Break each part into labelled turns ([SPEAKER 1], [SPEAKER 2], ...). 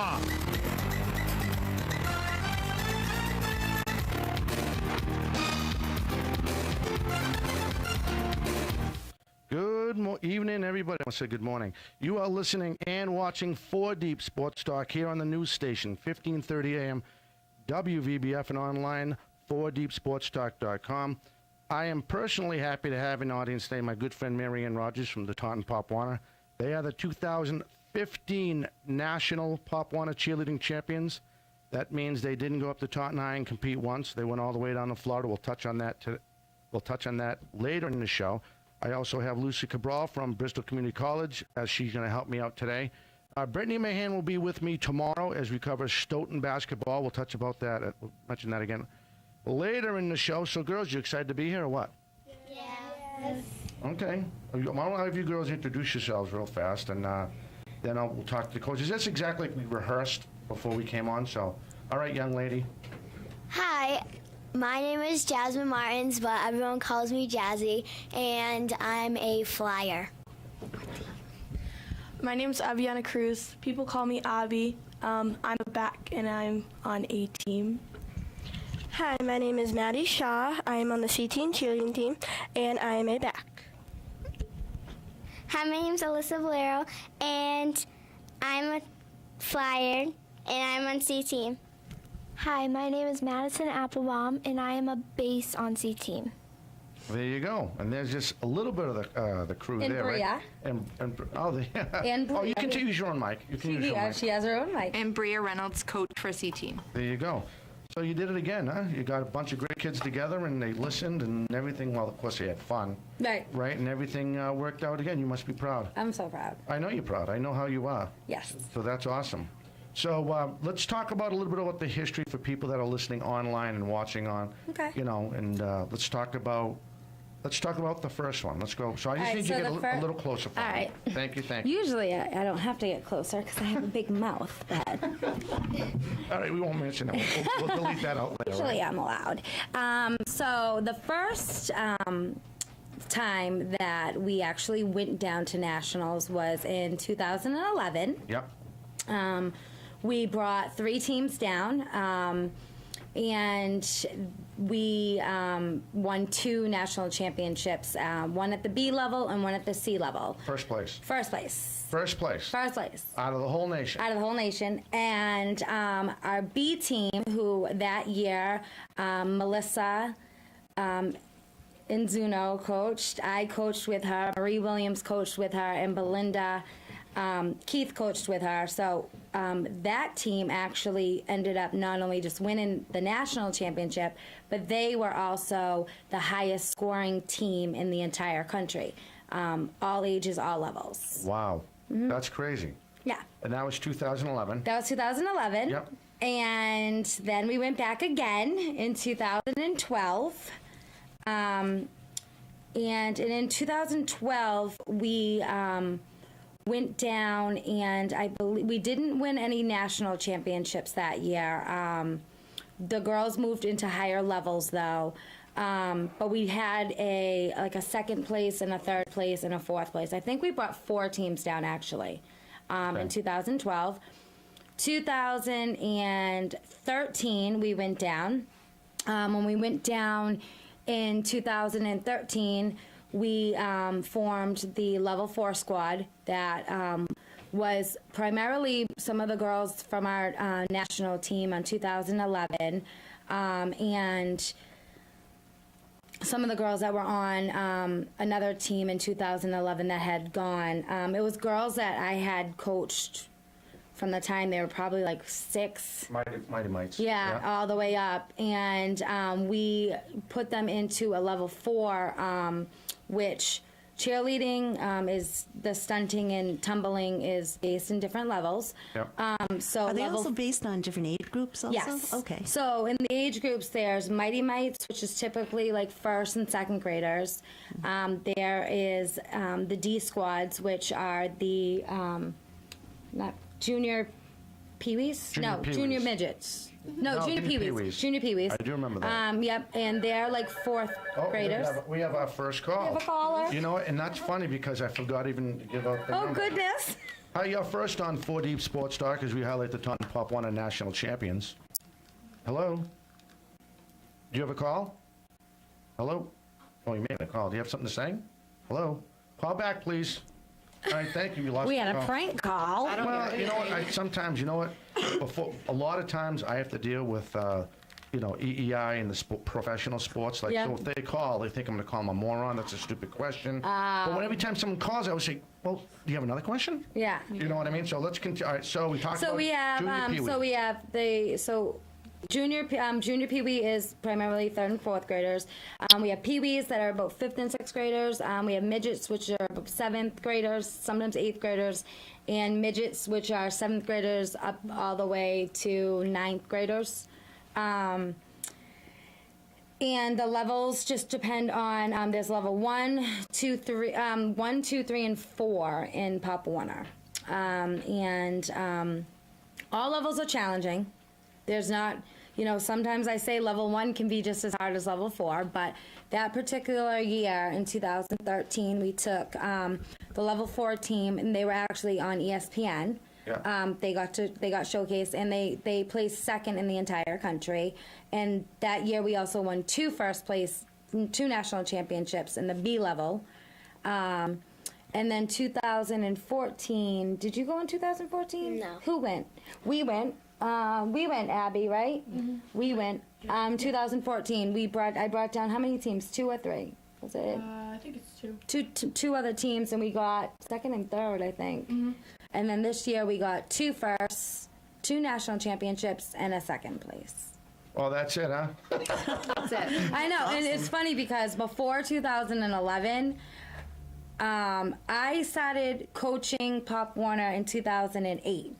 [SPEAKER 1] Shaw. Good evening, everybody. I want to say good morning. You are listening and watching 4 Deep Sports Talk here on the news station, 1530 AM, WVBF, and online, 4deepsportstalk.com. I am personally happy to have in the audience today my good friend Marianne Rogers from the Taunton Pop Warner. They are the 2015 National Pop Warner Cheerleading Champions. That means they didn't go up to Taunton High and compete once. They went all the way down to Florida. We'll touch on that later in the show. I also have Lucy Cabral from Bristol Community College, as she's going to help me out today. Brittany Mahan will be with me tomorrow as we cover Stoughton basketball. We'll touch about that. We'll mention that again later in the show. So, girls, you excited to be here or what?
[SPEAKER 2] Yes.
[SPEAKER 1] Okay. Why don't I have you girls introduce yourselves real fast, and then we'll talk to the coaches. That's exactly like we rehearsed before we came on. So, all right, young lady.
[SPEAKER 2] Hi, my name is Jasmine Martins, but everyone calls me Jazzy, and I'm a flyer.
[SPEAKER 3] My name's Aviana Cruz. People call me Avi. I'm a back, and I'm on A team.
[SPEAKER 4] Hi, my name is Maddie Shaw. I am on the C team cheerleading team, and I am a back.
[SPEAKER 2] Hi, my name's Alyssa Valero, and I'm a flyer, and I'm on C team.
[SPEAKER 5] Hi, my name is Madison Applebaum, and I am a base on C team.
[SPEAKER 1] There you go. And there's just a little bit of the crew
[SPEAKER 6] And
[SPEAKER 1] there,
[SPEAKER 6] Bria.
[SPEAKER 1] right? And
[SPEAKER 6] And
[SPEAKER 1] oh, you
[SPEAKER 6] Bria.
[SPEAKER 1] can use your own mic. You can use your own mic.
[SPEAKER 6] She has her own mic.
[SPEAKER 7] And Bria Reynolds, coach for C team.
[SPEAKER 1] There you go. So you did it again, huh? You got a bunch of great kids together, and they listened, and everything. Well, of course, they had fun,
[SPEAKER 6] Right.
[SPEAKER 1] right? And everything worked out again. You must be proud.
[SPEAKER 6] I'm so proud.
[SPEAKER 1] I know you're proud. I know how you are.
[SPEAKER 6] Yes.
[SPEAKER 1] So that's awesome. So let's talk about a little bit about the history for people that are listening online and watching on.
[SPEAKER 6] Okay.
[SPEAKER 1] You know, and let's talk about the first one. Let's go. So I just
[SPEAKER 6] All right,
[SPEAKER 1] need
[SPEAKER 6] so
[SPEAKER 1] you to
[SPEAKER 6] the
[SPEAKER 1] get a little closer for
[SPEAKER 6] All
[SPEAKER 1] me.
[SPEAKER 6] right.
[SPEAKER 1] Thank you. Thank you.
[SPEAKER 6] Usually I don't have to get closer because I have a big mouth. But
[SPEAKER 1] All right, we won't mention that. We'll delete that out later.
[SPEAKER 6] usually
[SPEAKER 1] right?
[SPEAKER 6] I'm allowed. So the first time that we actually went down to nationals was in 2011.
[SPEAKER 1] Yep.
[SPEAKER 6] We brought 3 teams down, and we won 2 national championships, one at the B level and one at the C level.
[SPEAKER 1] First place.
[SPEAKER 6] First place.
[SPEAKER 1] First place.
[SPEAKER 6] First place.
[SPEAKER 1] Out of the whole nation.
[SPEAKER 6] Out of the whole nation. And our B team, who that year, Melissa Inzuno coached, I coached with her, Marie Williams coached with her, and Belinda Keith coached with her. So that team actually ended up not only just winning the national championship, but they were also the highest scoring team in the entire country. All ages, all levels.
[SPEAKER 1] Wow. That's crazy.
[SPEAKER 6] Yeah.
[SPEAKER 1] And that was 2011.
[SPEAKER 6] That was 2011.
[SPEAKER 1] Yep.
[SPEAKER 6] And then we went back again in 2012. And in 2012, we went down, and I believe we didn't win any national championships that year. The girls moved into higher levels, though. But we had a second place and a third place and a fourth place. I think we brought 4 teams down, actually, in 2012. 2013, we went down. When we went down in 2013, we formed the Level 4 squad that was primarily some of the girls from our national team on 2011, and some of the girls that were on another team in 2011 that had gone. It was girls that I had coached from the time they were probably like 6.
[SPEAKER 1] Mighty Mites.
[SPEAKER 6] Yeah, all the way up. And we put them into a level 4, which cheerleading is the stunting and tumbling is based in different levels.
[SPEAKER 1] Yep.
[SPEAKER 6] So
[SPEAKER 8] Are they also based on different age groups also?
[SPEAKER 6] Yes.
[SPEAKER 8] Okay.
[SPEAKER 6] So in the age groups, there's Mighty Mites, which is typically like first and second graders. There is the D squads, which are the not junior peewees?
[SPEAKER 1] Junior
[SPEAKER 6] No,
[SPEAKER 1] peewees.
[SPEAKER 6] junior midgets. No, junior peewees. Junior peewees.
[SPEAKER 1] I do remember that.
[SPEAKER 6] Yep, and they're like fourth graders.
[SPEAKER 1] We have our first call.
[SPEAKER 6] We have a caller.
[SPEAKER 1] You know what? And that's funny because I forgot even to give out the
[SPEAKER 6] Oh,
[SPEAKER 1] number.
[SPEAKER 6] goodness.
[SPEAKER 1] Hi, first on 4 Deep Sports Talk as we highlight the Taunton Pop Warner national champions. Hello? Do you have a call? Hello? Oh, you made a call. Do you have something to say? Hello? Call back, please. All right, thank you. You lost
[SPEAKER 6] We
[SPEAKER 1] the
[SPEAKER 6] had a
[SPEAKER 1] call.
[SPEAKER 6] prank call.
[SPEAKER 1] Well, you know what? Sometimes, you know what? A lot of times I have to deal with, EEI and the professional sports. Like,
[SPEAKER 6] Yeah.
[SPEAKER 1] so if they call, they think I'm going to call them a moron. That's a stupid question. But every time someone calls, I always say, well, do you have another question?
[SPEAKER 6] Yeah.
[SPEAKER 1] You know what I mean? So let's continue. All right, so we talked
[SPEAKER 6] So
[SPEAKER 1] about
[SPEAKER 6] we have,
[SPEAKER 1] junior Pee-wee.
[SPEAKER 6] junior Pee-wee is primarily 3rd and 4th graders. We have Pee-wees that are about 5th and 6th graders. We have midgets, which are about 7th graders, sometimes 8th graders, and midgets, which are 7th graders up all the way to 9th graders. And the levels just depend on, there's level 1, 2, 3, 1, 2, 3, and 4 in Pop Warner. All levels are challenging. There's not, sometimes I say level 1 can be just as hard as level 4, but that particular year in 2013, we took the level 4 team, and they were actually on ESPN.
[SPEAKER 1] Yeah.
[SPEAKER 6] They got showcased, and they placed 2nd in the entire country. And that year, we also won 2 national championships in the B level. And then 2014, did you go in 2014?
[SPEAKER 2] No.
[SPEAKER 6] Who went? We went, Abby, right? Mm-hmm. We went. 2014, I brought down how many teams? 2 or 3? Was it?
[SPEAKER 3] I think it's 2.
[SPEAKER 6] Two other teams, and we got 2nd and 3rd, I think. Mm-hmm. And then this year we got 2 firsts, 2 national championships, and a 2nd place.
[SPEAKER 1] Oh, that's it, huh?
[SPEAKER 7] That's it.
[SPEAKER 6] I know, and it's funny because before 2011, I started coaching Pop Warner in 2008,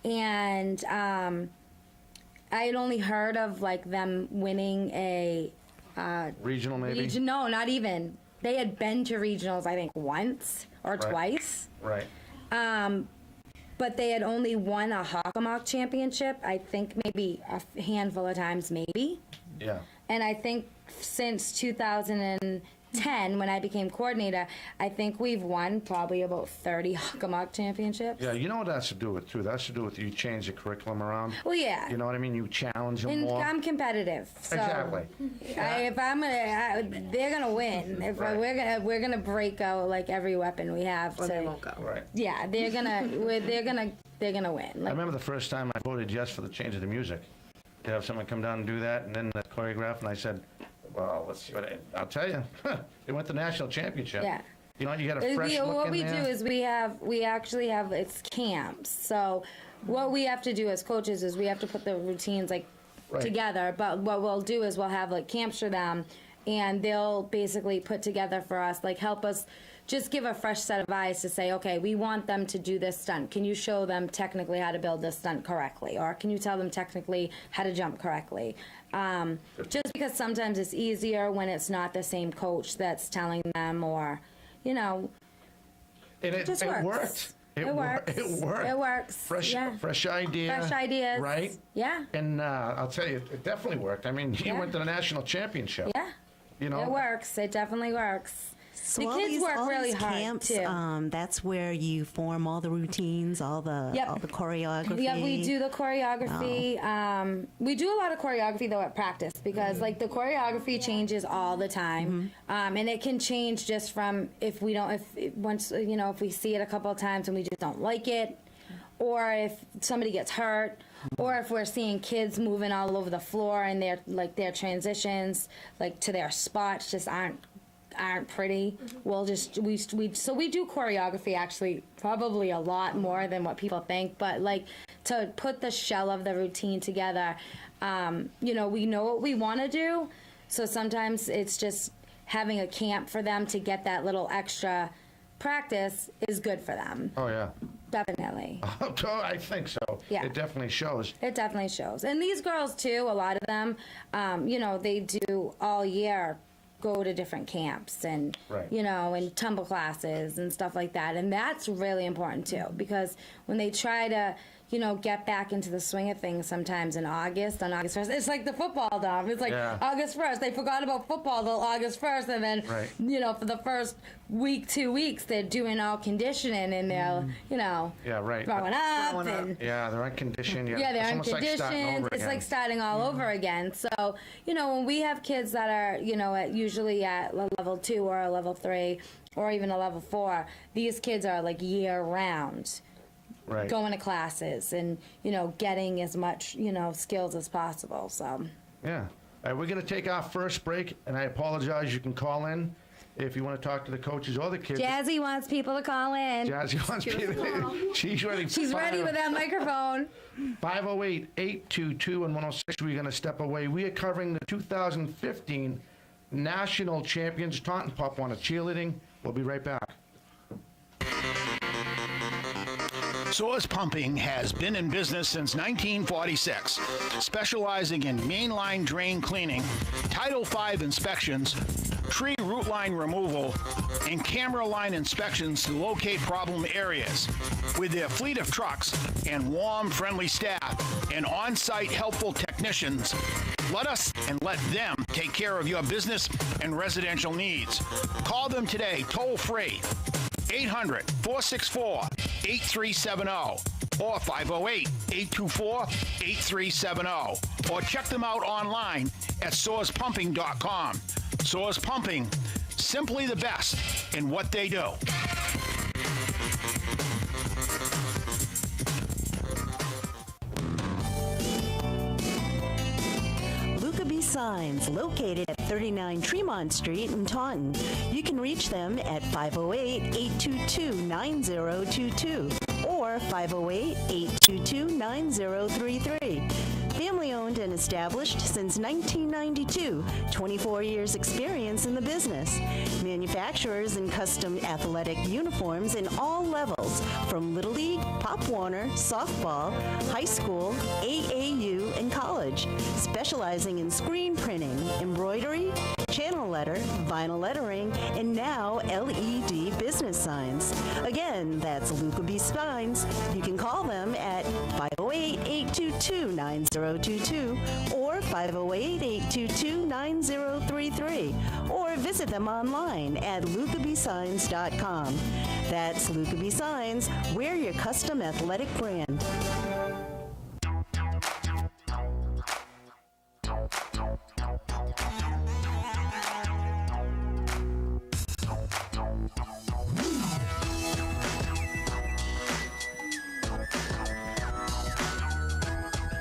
[SPEAKER 6] and I had only heard of them winning a
[SPEAKER 1] Regional, maybe?
[SPEAKER 6] no, not even. They had been to regionals, I think, once or twice.
[SPEAKER 1] Right.
[SPEAKER 6] But they had only won a Hockomock championship, I think maybe a handful of times, maybe.
[SPEAKER 1] Yeah.
[SPEAKER 6] And I think since 2010, when I became coordinator, I think we've won probably about 30 Hockomock championships.
[SPEAKER 1] Yeah, you know what that has to do with, too? That has to do with you change the curriculum around.
[SPEAKER 6] Well, yeah.
[SPEAKER 1] You know what I mean? You challenge them
[SPEAKER 6] And
[SPEAKER 1] more.
[SPEAKER 6] I'm competitive, so
[SPEAKER 1] Exactly.
[SPEAKER 6] they're gonna win. If
[SPEAKER 1] Right.
[SPEAKER 6] we're gonna break out every weapon we have.
[SPEAKER 7] Or they won't go.
[SPEAKER 1] Right.
[SPEAKER 6] Yeah, they're gonna win.
[SPEAKER 1] I remember the first time I voted yes for the change of the music. To have someone come down and do that, and then choreograph, and I said, well, let's see I'll tell you, they went to the national championship.
[SPEAKER 6] Yeah.
[SPEAKER 1] You know, you got a fresh look
[SPEAKER 6] What
[SPEAKER 1] in
[SPEAKER 6] we
[SPEAKER 1] there.
[SPEAKER 6] do is we actually have it's camps. So what we have to do as coaches is we have to put the routines
[SPEAKER 1] Right.
[SPEAKER 6] together. But what we'll do is we'll have camps for them, and they'll basically put together for us help us just give a fresh set of eyes to say, okay, we want them to do this stunt. Can you show them technically how to build this stunt correctly, or can you tell them technically how to jump correctly? Just because sometimes it's easier when it's not the same coach that's telling them, or
[SPEAKER 1] And it
[SPEAKER 6] just
[SPEAKER 1] worked.
[SPEAKER 6] works.
[SPEAKER 1] It worked.
[SPEAKER 6] It works.
[SPEAKER 1] Fresh,
[SPEAKER 6] Yeah.
[SPEAKER 1] fresh idea.
[SPEAKER 6] Fresh ideas.
[SPEAKER 1] Right?
[SPEAKER 6] Yeah.
[SPEAKER 1] And I'll tell you, it definitely worked. I mean, you
[SPEAKER 6] Yeah.
[SPEAKER 1] went to the national championship.
[SPEAKER 6] Yeah.
[SPEAKER 1] You know?
[SPEAKER 6] It works. It definitely works.
[SPEAKER 8] So
[SPEAKER 6] The
[SPEAKER 8] all
[SPEAKER 6] kids
[SPEAKER 8] these,
[SPEAKER 6] work
[SPEAKER 8] all
[SPEAKER 6] really
[SPEAKER 8] these
[SPEAKER 6] hard,
[SPEAKER 8] camps,
[SPEAKER 6] too.
[SPEAKER 8] that's where you form all the routines, all the choreography.
[SPEAKER 6] Yeah, we do the choreography. We do a lot of choreography though at practice because the choreography changes all the time, and it can change just from if we see it a couple of times and we just don't like it, or if somebody gets hurt, or if we're seeing kids moving all over the floor and their transitions to their spots just aren't pretty. We'll just we do choreography actually probably a lot more than what people think, but to put the shell of the routine together, we know what we want to do, so sometimes it's just having a camp for them to get that little extra practice is good for them.
[SPEAKER 1] Oh, yeah.
[SPEAKER 6] Definitely.
[SPEAKER 1] I think so.
[SPEAKER 6] Yeah.
[SPEAKER 1] It definitely shows.
[SPEAKER 6] It definitely shows. And these girls too, a lot of them, they do all year go to different camps and,
[SPEAKER 1] Right.
[SPEAKER 6] And tumble classes and stuff like that. And that's really important too, because when they try to get back into the swing of things sometimes on August 1st. It's like the football, Dom. It's like August 1st. They forgot about football till August 1st, and then, for the first week, 2 weeks, they're doing all conditioning, and they're, throwing up. And
[SPEAKER 1] they're unconditioned.
[SPEAKER 6] they're unconditioned. It's like starting all over again. So, when we have kids that are, usually at level 2 or a level 3 or even a level 4, these kids are like year round.
[SPEAKER 1] Right.
[SPEAKER 6] Going to classes and, getting as much, skills as possible. So.
[SPEAKER 1] Yeah. All right, we're going to take our first break, and I apologize. You can call in if you want to talk to the coaches or the kids.
[SPEAKER 6] Jazzy wants people to call in.
[SPEAKER 1] Jazzy wants people. She's ready.
[SPEAKER 6] She's ready with that microphone.
[SPEAKER 1] 508-822-106. We're going to step away. We are covering the 2015 national champions, Taunton Pop Warner cheerleading. We'll be right back.
[SPEAKER 9] Source Pumping has been in business since 1946, specializing in mainline drain cleaning, Title V inspections, tree root line removal, and camera line inspections to locate problem areas. With their fleet of trucks and warm, friendly staff and on-site helpful technicians, let us and let them take care of your business and residential needs. Call them today, toll free. 800-464-8370 or 508-824-8370, or check them out online at sourcepumping.com. Source Pumping, simply the best in what they do.
[SPEAKER 8] Signs located at 39 Tremont Street in Taunton. You can reach them at 508-822-9022 or 508-822-9033. Family owned and established since 1992, 24 years experience in the business. Manufacturers in custom athletic uniforms in all levels, from Little League, Pop Warner, softball, high school, AAU, and college. Specializing in screen printing, embroidery, channel letter, vinyl lettering, and now LED business signs. Again, that's Luca B. Signs. You can call them at 508-822-9022 or 508-822-9033, or visit them online at lucabsigns.com. That's Luca B. Signs. We're your custom athletic brand.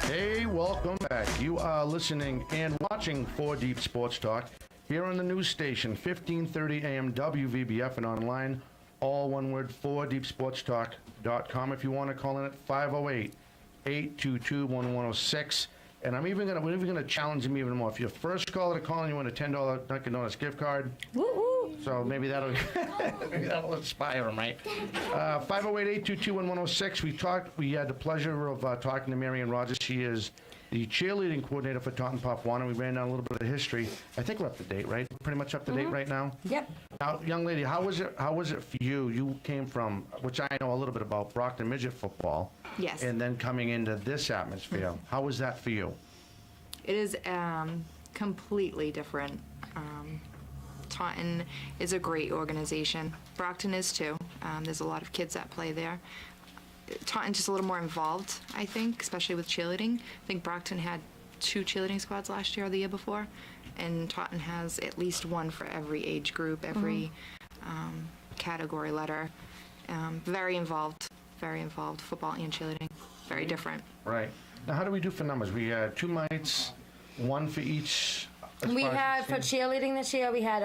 [SPEAKER 1] Hey, welcome back. You are listening and watching 4 Deep Sports Talk here on the news station, 1530 AM WVBF, and online, all one word, 4deepsportstalk.com. If you want to call in at 508-822-1106. And we're even gonna challenge them even more. If you're first caller to call in, you want a $10 Dunkin' Donuts gift card.
[SPEAKER 6] Woo-woo.
[SPEAKER 1] So maybe that'll inspire them, right? 508-822-1106. We had the pleasure of talking to Marion Rogers. She is the cheerleading coordinator for Taunton Pop Warner. We ran down a little bit of history. I think we're up to date, right? Pretty much up to date right now.
[SPEAKER 6] Yep.
[SPEAKER 1] Now, young lady, how was it for you? You came from, which I know a little bit about, Brockton midget football.
[SPEAKER 7] Yes.
[SPEAKER 1] And then coming into this atmosphere. How was that for you?
[SPEAKER 7] It is completely different. Taunton is a great organization. Brockton is too. There's a lot of kids that play there. Taunton's just a little more involved, I think, especially with cheerleading. I think Brockton had 2 cheerleading squads last year or the year before, and Taunton has at least one for every age group, every category letter. Very involved, football and cheerleading. Very different.
[SPEAKER 1] Right. Now, how do we do for numbers? We had 2 nights, 1 for each.
[SPEAKER 6] We had for cheerleading this year. We had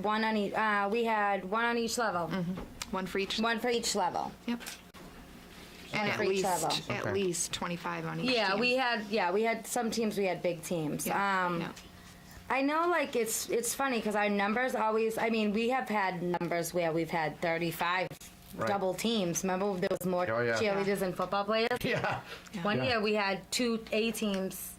[SPEAKER 6] one on each. We had one on each level.
[SPEAKER 7] Mm-hmm. One for each.
[SPEAKER 6] One for each level.
[SPEAKER 7] Yep. And at least 25 on each.
[SPEAKER 6] Yeah,
[SPEAKER 7] team.
[SPEAKER 6] we had some teams. We had big teams.
[SPEAKER 7] Yeah.
[SPEAKER 6] I know, like it's funny because our numbers always. I mean, we have had numbers where we've had 35 double teams. Remember, there was more cheerleaders than football players.
[SPEAKER 1] Yeah.
[SPEAKER 6] One year we had 2 A teams.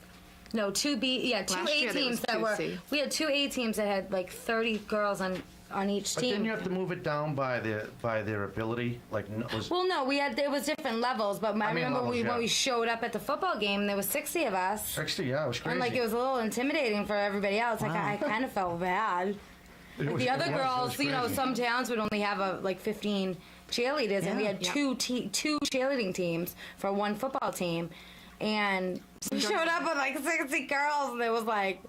[SPEAKER 6] No, 2 B. Yeah, 2 A teams that were. We had 2 A teams that had like 30 girls on on each
[SPEAKER 1] But
[SPEAKER 6] team.
[SPEAKER 1] then you have to move it down by their ability. Like,
[SPEAKER 6] Well, no, there was different levels, but I remember
[SPEAKER 1] levels,
[SPEAKER 6] when we showed up at the football game, there was 60 of us.
[SPEAKER 1] 60, yeah, it was crazy.
[SPEAKER 6] And like it was a little intimidating for everybody else. Like I kind of felt bad. Like, the other girls, you know, some towns would only have like 15 cheerleaders, and we had two cheerleading teams for one football team, and we showed up with like 60 girls, and it was like.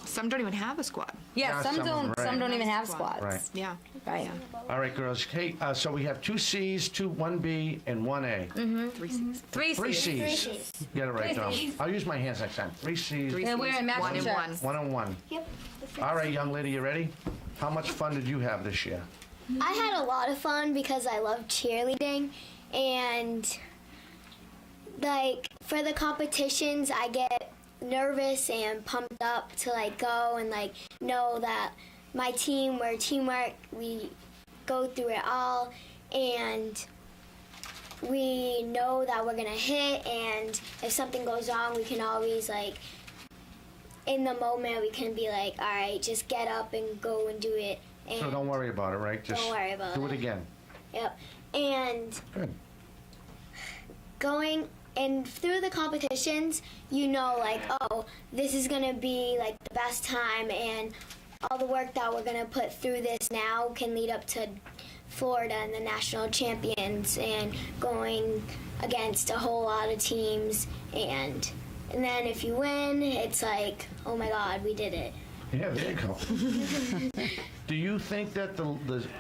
[SPEAKER 7] Some don't even have a squad.
[SPEAKER 6] Yeah, some don't.
[SPEAKER 1] right.
[SPEAKER 6] Some don't even have squads.
[SPEAKER 1] Right.
[SPEAKER 7] Yeah.
[SPEAKER 6] Right.
[SPEAKER 1] All right, girls. Hey, so we have 2 C's, 1 B, and 1 A.
[SPEAKER 6] Mm-hmm.
[SPEAKER 7] 3 C's.
[SPEAKER 6] 3
[SPEAKER 1] 3
[SPEAKER 6] C's.
[SPEAKER 1] C's. Get it right, Dom. I'll use my hands next time. 3 C's.
[SPEAKER 6] And we're in matching
[SPEAKER 7] 1 and
[SPEAKER 6] shirts.
[SPEAKER 7] 1.
[SPEAKER 1] 1 and 1.
[SPEAKER 2] Yep.
[SPEAKER 1] All right, young lady, you ready? How much fun did you have this year?
[SPEAKER 2] I had a lot of fun because I love cheerleading, and like for the competitions I get nervous and pumped up to like go and like know that my team, we're teamwork, we go through it all, and we know that we're gonna hit, and if something goes wrong we can always like in the moment we can be like, all right, just get up and go and do it. And
[SPEAKER 1] So don't worry about it, right? Just
[SPEAKER 2] Don't worry about
[SPEAKER 1] do
[SPEAKER 2] it.
[SPEAKER 1] it again.
[SPEAKER 2] Yep. And
[SPEAKER 1] Good.
[SPEAKER 2] going and through the competitions, you know, like, oh, this is going to be like the best time, and all the work that we're going to put through this now can lead up to Florida and the national champions and going against a whole lot of teams. And then if you win, it's like, oh my God, we did it.
[SPEAKER 1] Yeah, there you go. Do you think that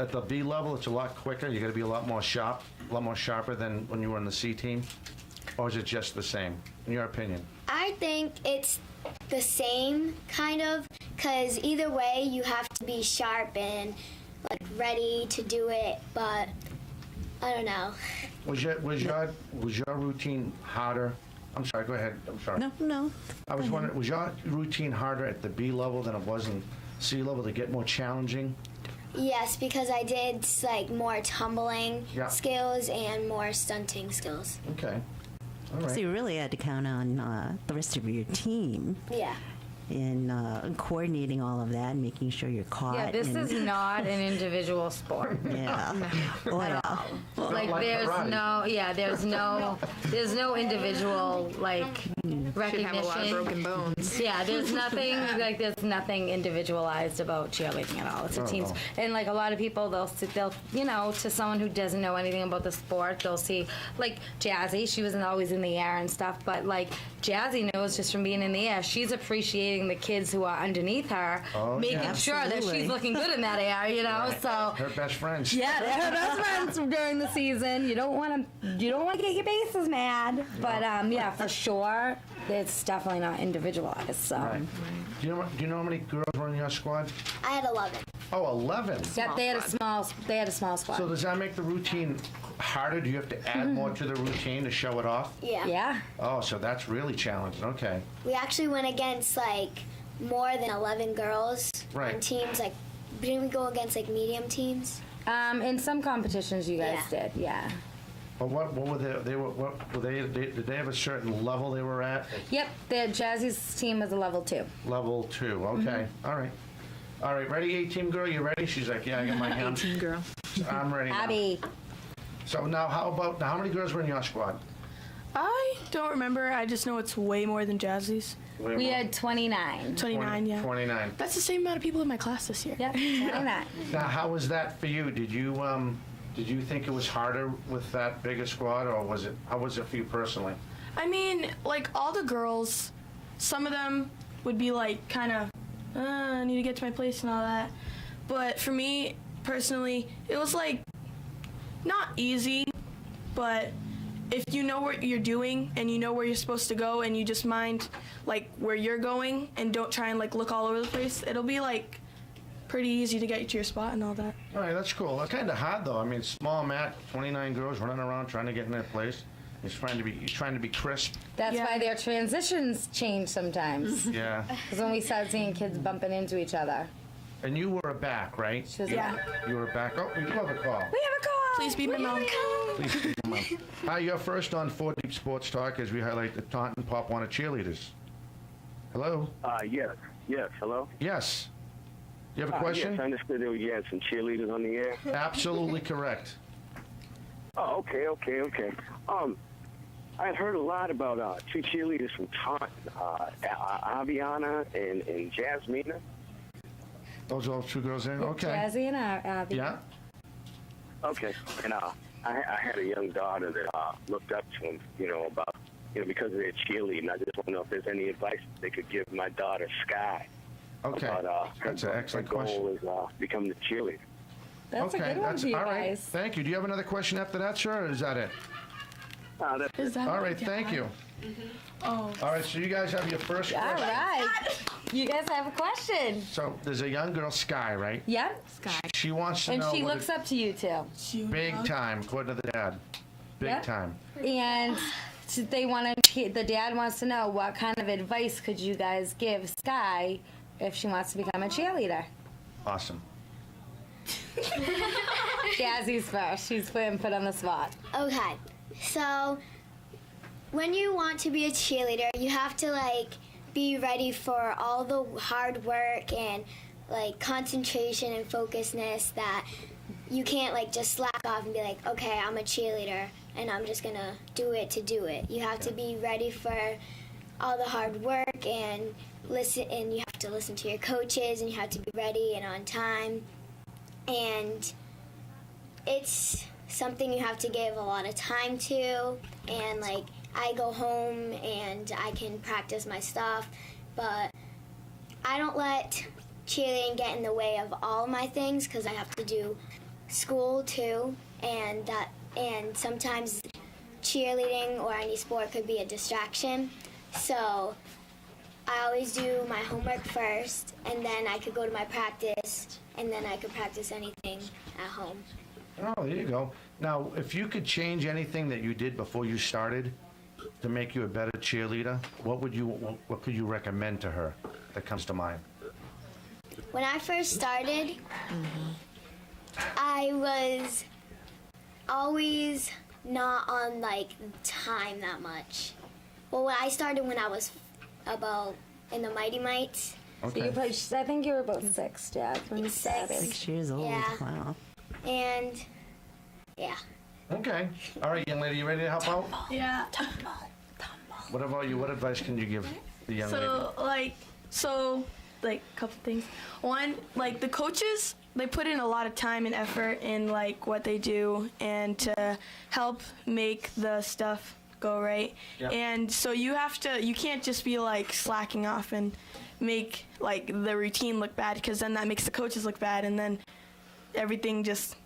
[SPEAKER 1] at the B level it's a lot quicker? You got to be a lot more sharper than when you were on the C team, or is it just the same, in your opinion?
[SPEAKER 2] I think it's the same, kind of, because either way you have to be sharp and like ready to do it, but I don't know.
[SPEAKER 1] Was your routine harder? I'm sorry, go ahead. I'm sorry.
[SPEAKER 8] No.
[SPEAKER 1] I was wondering, was your routine harder at the B level than it was in C level to get more challenging?
[SPEAKER 2] Yes, because I did like more tumbling
[SPEAKER 1] Yeah.
[SPEAKER 2] skills and more stunting skills.
[SPEAKER 1] Okay. All right.
[SPEAKER 8] So you really had to count on the rest of your team
[SPEAKER 2] Yeah.
[SPEAKER 8] in coordinating all of that and making sure you're caught.
[SPEAKER 6] Yeah, this
[SPEAKER 8] and-
[SPEAKER 6] is not an individual sport.
[SPEAKER 8] Yeah. Oh, yeah.
[SPEAKER 6] Like
[SPEAKER 1] like
[SPEAKER 6] there's
[SPEAKER 1] karate.
[SPEAKER 6] there's no individual like
[SPEAKER 7] Should
[SPEAKER 6] recognition.
[SPEAKER 7] have a lot of broken bones.
[SPEAKER 6] Yeah, there's nothing individualized about cheerleading at all. It's a team, and like a lot of people, they'll to someone who doesn't know anything about the sport, they'll see like Jazzy. She wasn't always in the air and stuff, but like Jazzy knows just from being in the air, she's appreciating the kids who are underneath her, making
[SPEAKER 1] yeah.
[SPEAKER 6] sure that
[SPEAKER 8] Absolutely.
[SPEAKER 6] she's looking good in that air. You know,
[SPEAKER 1] Right.
[SPEAKER 6] so.
[SPEAKER 1] Her best friends.
[SPEAKER 6] Yeah, they're her best friends during the season. You don't want to get your bases mad, but yeah, for sure, it's definitely not individualized. So.
[SPEAKER 1] Right. Do you know how many girls were in your squad?
[SPEAKER 2] I had 11.
[SPEAKER 1] Oh, 11.
[SPEAKER 6] Yep, they had a small squad.
[SPEAKER 1] So does that make the routine harder? Do you have to add more to the routine to show it off?
[SPEAKER 2] Yeah.
[SPEAKER 6] Yeah.
[SPEAKER 1] Oh, so that's really challenging. Okay.
[SPEAKER 2] We actually went against like more than 11 girls
[SPEAKER 1] Right.
[SPEAKER 2] on teams. Like, didn't we go against like medium teams?
[SPEAKER 6] In some competitions, you guys
[SPEAKER 2] Yeah.
[SPEAKER 6] did. Yeah.
[SPEAKER 1] But what were did they have a certain level they were at?
[SPEAKER 6] Yep. The Jazzy's team was a level 2.
[SPEAKER 1] Level 2. Okay. All right. All right. Ready, 18 girl? You ready? She's like, yeah, I got my hands.
[SPEAKER 7] 18 girl.
[SPEAKER 1] I'm ready now.
[SPEAKER 6] Abby.
[SPEAKER 1] So now, how many girls were in your squad?
[SPEAKER 3] I don't remember. I just know it's way more than Jazzy's.
[SPEAKER 1] Way
[SPEAKER 6] We
[SPEAKER 1] more?
[SPEAKER 6] had 29.
[SPEAKER 3] 29, yeah.
[SPEAKER 1] 29.
[SPEAKER 3] That's the same amount of people in my class this year.
[SPEAKER 6] Yep. 29.
[SPEAKER 1] Now, how was that for you? Did you think it was harder with that bigger squad, or how was it for you personally?
[SPEAKER 3] I mean, like all the girls, some of them would be like kind of, I need to get to my place and all that. But for me personally, it was like not easy, but if you know what you're doing and you know where you're supposed to go and you just mind like where you're going and don't try and like look all over the place, it'll be like pretty easy to get you to your spot and all that.
[SPEAKER 1] All right, that's cool. That's kind of hard though. I mean, small mat, 29 girls running around trying to get in their place. He's trying to be crisp.
[SPEAKER 6] That's
[SPEAKER 3] Yeah.
[SPEAKER 6] why their transitions change sometimes.
[SPEAKER 1] Yeah.
[SPEAKER 6] Because when we start seeing kids bumping into each other.
[SPEAKER 1] And you were a back, right?
[SPEAKER 6] She was
[SPEAKER 3] Yeah.
[SPEAKER 6] like,
[SPEAKER 1] You were a back. Oh, you do have a call.
[SPEAKER 6] we have a call.
[SPEAKER 3] Please be my mom.
[SPEAKER 1] Please keep them up. Hi, you're first on 4 Deep Sports Talk as we highlight the Taunton Pop Warner cheerleaders. Hello?
[SPEAKER 10] Yes, hello?
[SPEAKER 1] Yes. You have a question?
[SPEAKER 10] Yes, I understood you had some cheerleaders on the air.
[SPEAKER 1] Absolutely correct.
[SPEAKER 10] Oh, okay. I had heard a lot about two cheerleaders from Taunton, Aviana and Jasmina.
[SPEAKER 1] Those are all two girls there? Okay.
[SPEAKER 6] Jazzy and Abby.
[SPEAKER 1] Yeah?
[SPEAKER 10] Okay, and I had a young daughter that looked up to them, about, because of their cheerleading. I just want to know if there's any advice they could give my daughter, Sky.
[SPEAKER 1] Okay.
[SPEAKER 10] About,
[SPEAKER 1] That's an excellent
[SPEAKER 10] her goal
[SPEAKER 1] question.
[SPEAKER 10] is becoming the cheerleader.
[SPEAKER 6] That's a good one for you
[SPEAKER 1] all right.
[SPEAKER 6] guys.
[SPEAKER 1] Thank you. Do you have another question after that, sir, or is that it?
[SPEAKER 10] That's
[SPEAKER 3] Is that
[SPEAKER 1] All right, thank you.
[SPEAKER 3] Oh.
[SPEAKER 1] All right, so you guys have your first
[SPEAKER 6] All
[SPEAKER 1] question.
[SPEAKER 6] right. You guys have a question.
[SPEAKER 1] So there's a young girl, Sky, right?
[SPEAKER 6] Yep.
[SPEAKER 1] She wants to
[SPEAKER 6] And
[SPEAKER 1] know
[SPEAKER 6] she
[SPEAKER 1] what
[SPEAKER 6] looks up to you too.
[SPEAKER 1] big time, according to the dad. Big
[SPEAKER 6] Yep.
[SPEAKER 1] time.
[SPEAKER 6] And the dad wants to know what kind of advice could you guys give Sky if she wants to become a cheerleader?
[SPEAKER 1] Awesome.
[SPEAKER 6] Jazzy's first. She's been put on the spot.
[SPEAKER 2] Okay, so when you want to be a cheerleader, you have to be ready for all the hard work and concentration and focusness that you can't just slack off and be like, okay, I'm a cheerleader and I'm just gonna do it to do it. You have to be ready for all the hard work and listen, and you have to listen to your coaches, and you have to be ready and on time. And it's something you have to give a lot of time to, and I go home and I can practice my stuff, but I don't let cheerleading get in the way of all my things because I have to do school too, and sometimes cheerleading or any sport could be a distraction. So I always do my homework first, and then I could go to my practice, and then I could practice anything at home.
[SPEAKER 1] Oh, there you go. Now, if you could change anything that you did before you started to make you a better cheerleader, what could you recommend to her that comes to mind?
[SPEAKER 2] When I first started, I was always not on time that much. Well, when I started when I was about in the Mighty Mites.
[SPEAKER 1] Okay.
[SPEAKER 6] So you played, I think you were about 6, Jazz, when you started.
[SPEAKER 8] 6 years old.
[SPEAKER 2] Yeah.
[SPEAKER 8] Wow.
[SPEAKER 2] And yeah.
[SPEAKER 1] Okay. All right, young lady, you ready to help out?
[SPEAKER 3] Yeah.
[SPEAKER 1] What about you? What advice can you give the young lady?
[SPEAKER 3] So a couple things. One, the coaches, they put in a lot of time and effort in what they do and to help make the stuff go right.
[SPEAKER 1] Yep.
[SPEAKER 3] And so you can't just be slacking off and make the routine look bad, because then that makes the coaches look bad, and then everything just.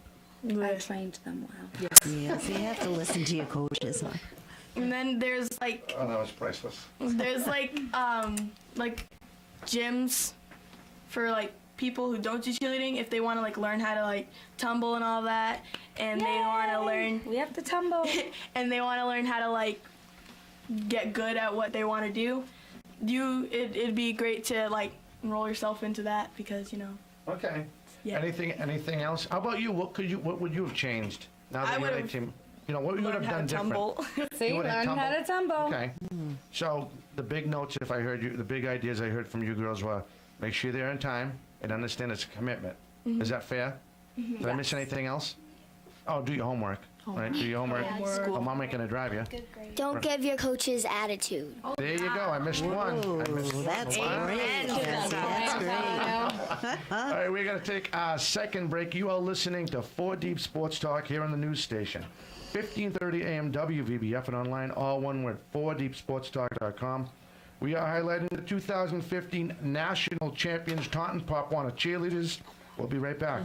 [SPEAKER 6] I trained them well.
[SPEAKER 8] Yeah, so you have to listen to your coaches. Huh?
[SPEAKER 3] And then there's
[SPEAKER 1] Oh, that was priceless.
[SPEAKER 3] there's gyms for people who don't do cheerleading if they want to learn how to tumble and all that, and they want to learn.
[SPEAKER 6] We have to tumble.
[SPEAKER 3] And they want to learn how to get good at what they want to do. It'd be great to enroll yourself into that, because
[SPEAKER 1] Okay.
[SPEAKER 3] Yeah.
[SPEAKER 1] Anything else? How about you? What would you have changed now that
[SPEAKER 3] I
[SPEAKER 1] you're on a
[SPEAKER 3] would've
[SPEAKER 1] team? What you would have done different?
[SPEAKER 3] tumble.
[SPEAKER 6] See,
[SPEAKER 1] You would've
[SPEAKER 6] learn how to tumble.
[SPEAKER 1] Okay. So the big notes, if I heard you, the big ideas I heard from you girls were make sure you're there in time and understand it's a commitment. Is that fair? Did I miss anything else? Oh, do your homework. Right? Do your homework.
[SPEAKER 3] School.
[SPEAKER 1] Mom ain't gonna drive you.
[SPEAKER 2] Don't give your coaches attitude.
[SPEAKER 1] There you go. I missed one. I missed
[SPEAKER 8] Ooh, that's
[SPEAKER 1] one.
[SPEAKER 8] great. That's great.
[SPEAKER 1] All right, we're going to take our second break. You are listening to 4 Deep Sports Talk here on the news station. 1530 AM WVBF and online, all one word, 4deepsportstalk.com. We are highlighting the 2015 National Champions Taunton Pop Warner cheerleaders. We'll be right back.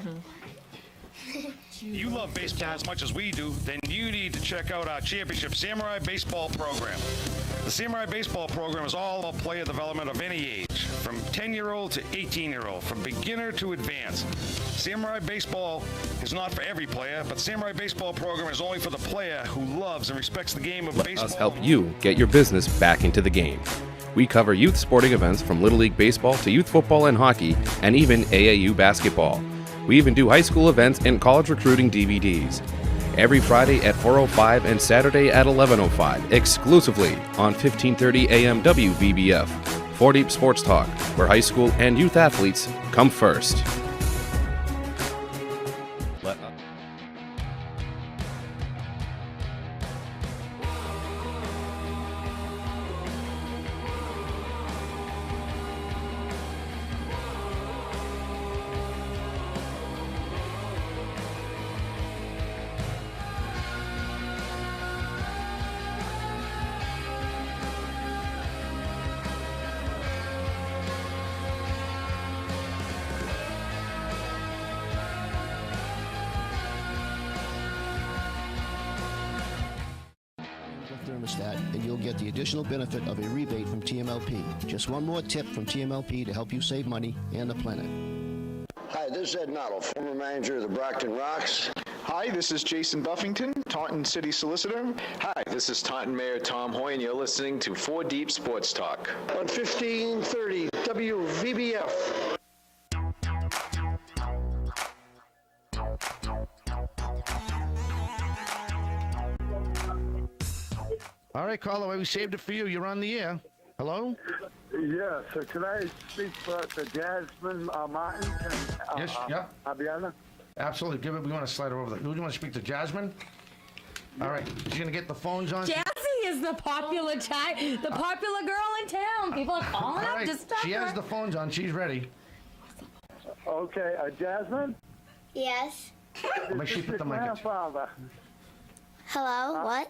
[SPEAKER 11] You love baseball as much as we do, then you need to check out our Championship Samurai Baseball program. The Samurai Baseball program is all about player development of any age, from 10-year-old to 18-year-old, from beginner to advanced. Samurai Baseball is not for every player, but Samurai Baseball program is only for the player who loves and respects the game of baseball.
[SPEAKER 12] Let us help you get your business back into the game. We cover youth sporting events from Little League Baseball to youth football and hockey, and even AAU basketball. We even do high school events and college recruiting DVDs. Every Friday at 4:05 and Saturday at 11:05, exclusively on 1530 AM WVBF. 4 Deep Sports Talk, where high school and youth athletes come first.
[SPEAKER 13] thermostat, and you'll get the additional benefit of a rebate from TMLP. Just one more tip from TMLP to help you save money and the planet.
[SPEAKER 14] Hi, this is Ed Nuttall, former manager of the Brockton Rocks.
[SPEAKER 15] Hi, this is Jason Buffington, Taunton City Solicitor.
[SPEAKER 16] Hi, this is Taunton Mayor Tom Hoy, and you're listening to 4 Deep Sports Talk.
[SPEAKER 14] On 1530 WVBF.
[SPEAKER 1] All right, caller, we saved it for you. You're on the air. Hello?
[SPEAKER 17] Yes, so can I speak to Jasmine Martin and
[SPEAKER 1] Yes, yeah.
[SPEAKER 17] Abiana?
[SPEAKER 1] Absolutely. Give it. We want to slide her over. Do you want to speak to Jasmine? All right. She's gonna get the phones on.
[SPEAKER 6] Jazzy is the popular the popular girl in town. People are calling
[SPEAKER 1] All
[SPEAKER 6] up
[SPEAKER 1] right.
[SPEAKER 6] to stop
[SPEAKER 1] She
[SPEAKER 6] her.
[SPEAKER 1] has the phones on. She's ready.
[SPEAKER 17] Okay, Jasmine?
[SPEAKER 2] Yes.
[SPEAKER 1] Make sure you put the mic.
[SPEAKER 17] Grandfather.
[SPEAKER 2] Hello, what?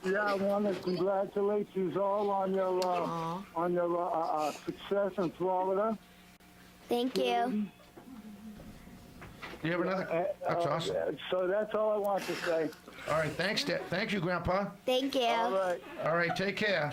[SPEAKER 17] Yeah, I want to congratulate you all on your success in Florida.
[SPEAKER 2] Thank you.
[SPEAKER 1] Do you have another? That's awesome.
[SPEAKER 17] So that's all I want to say.
[SPEAKER 1] All right. Thanks, Thank you, Grandpa.
[SPEAKER 2] Thank you.
[SPEAKER 17] All right.
[SPEAKER 1] All right. Take care.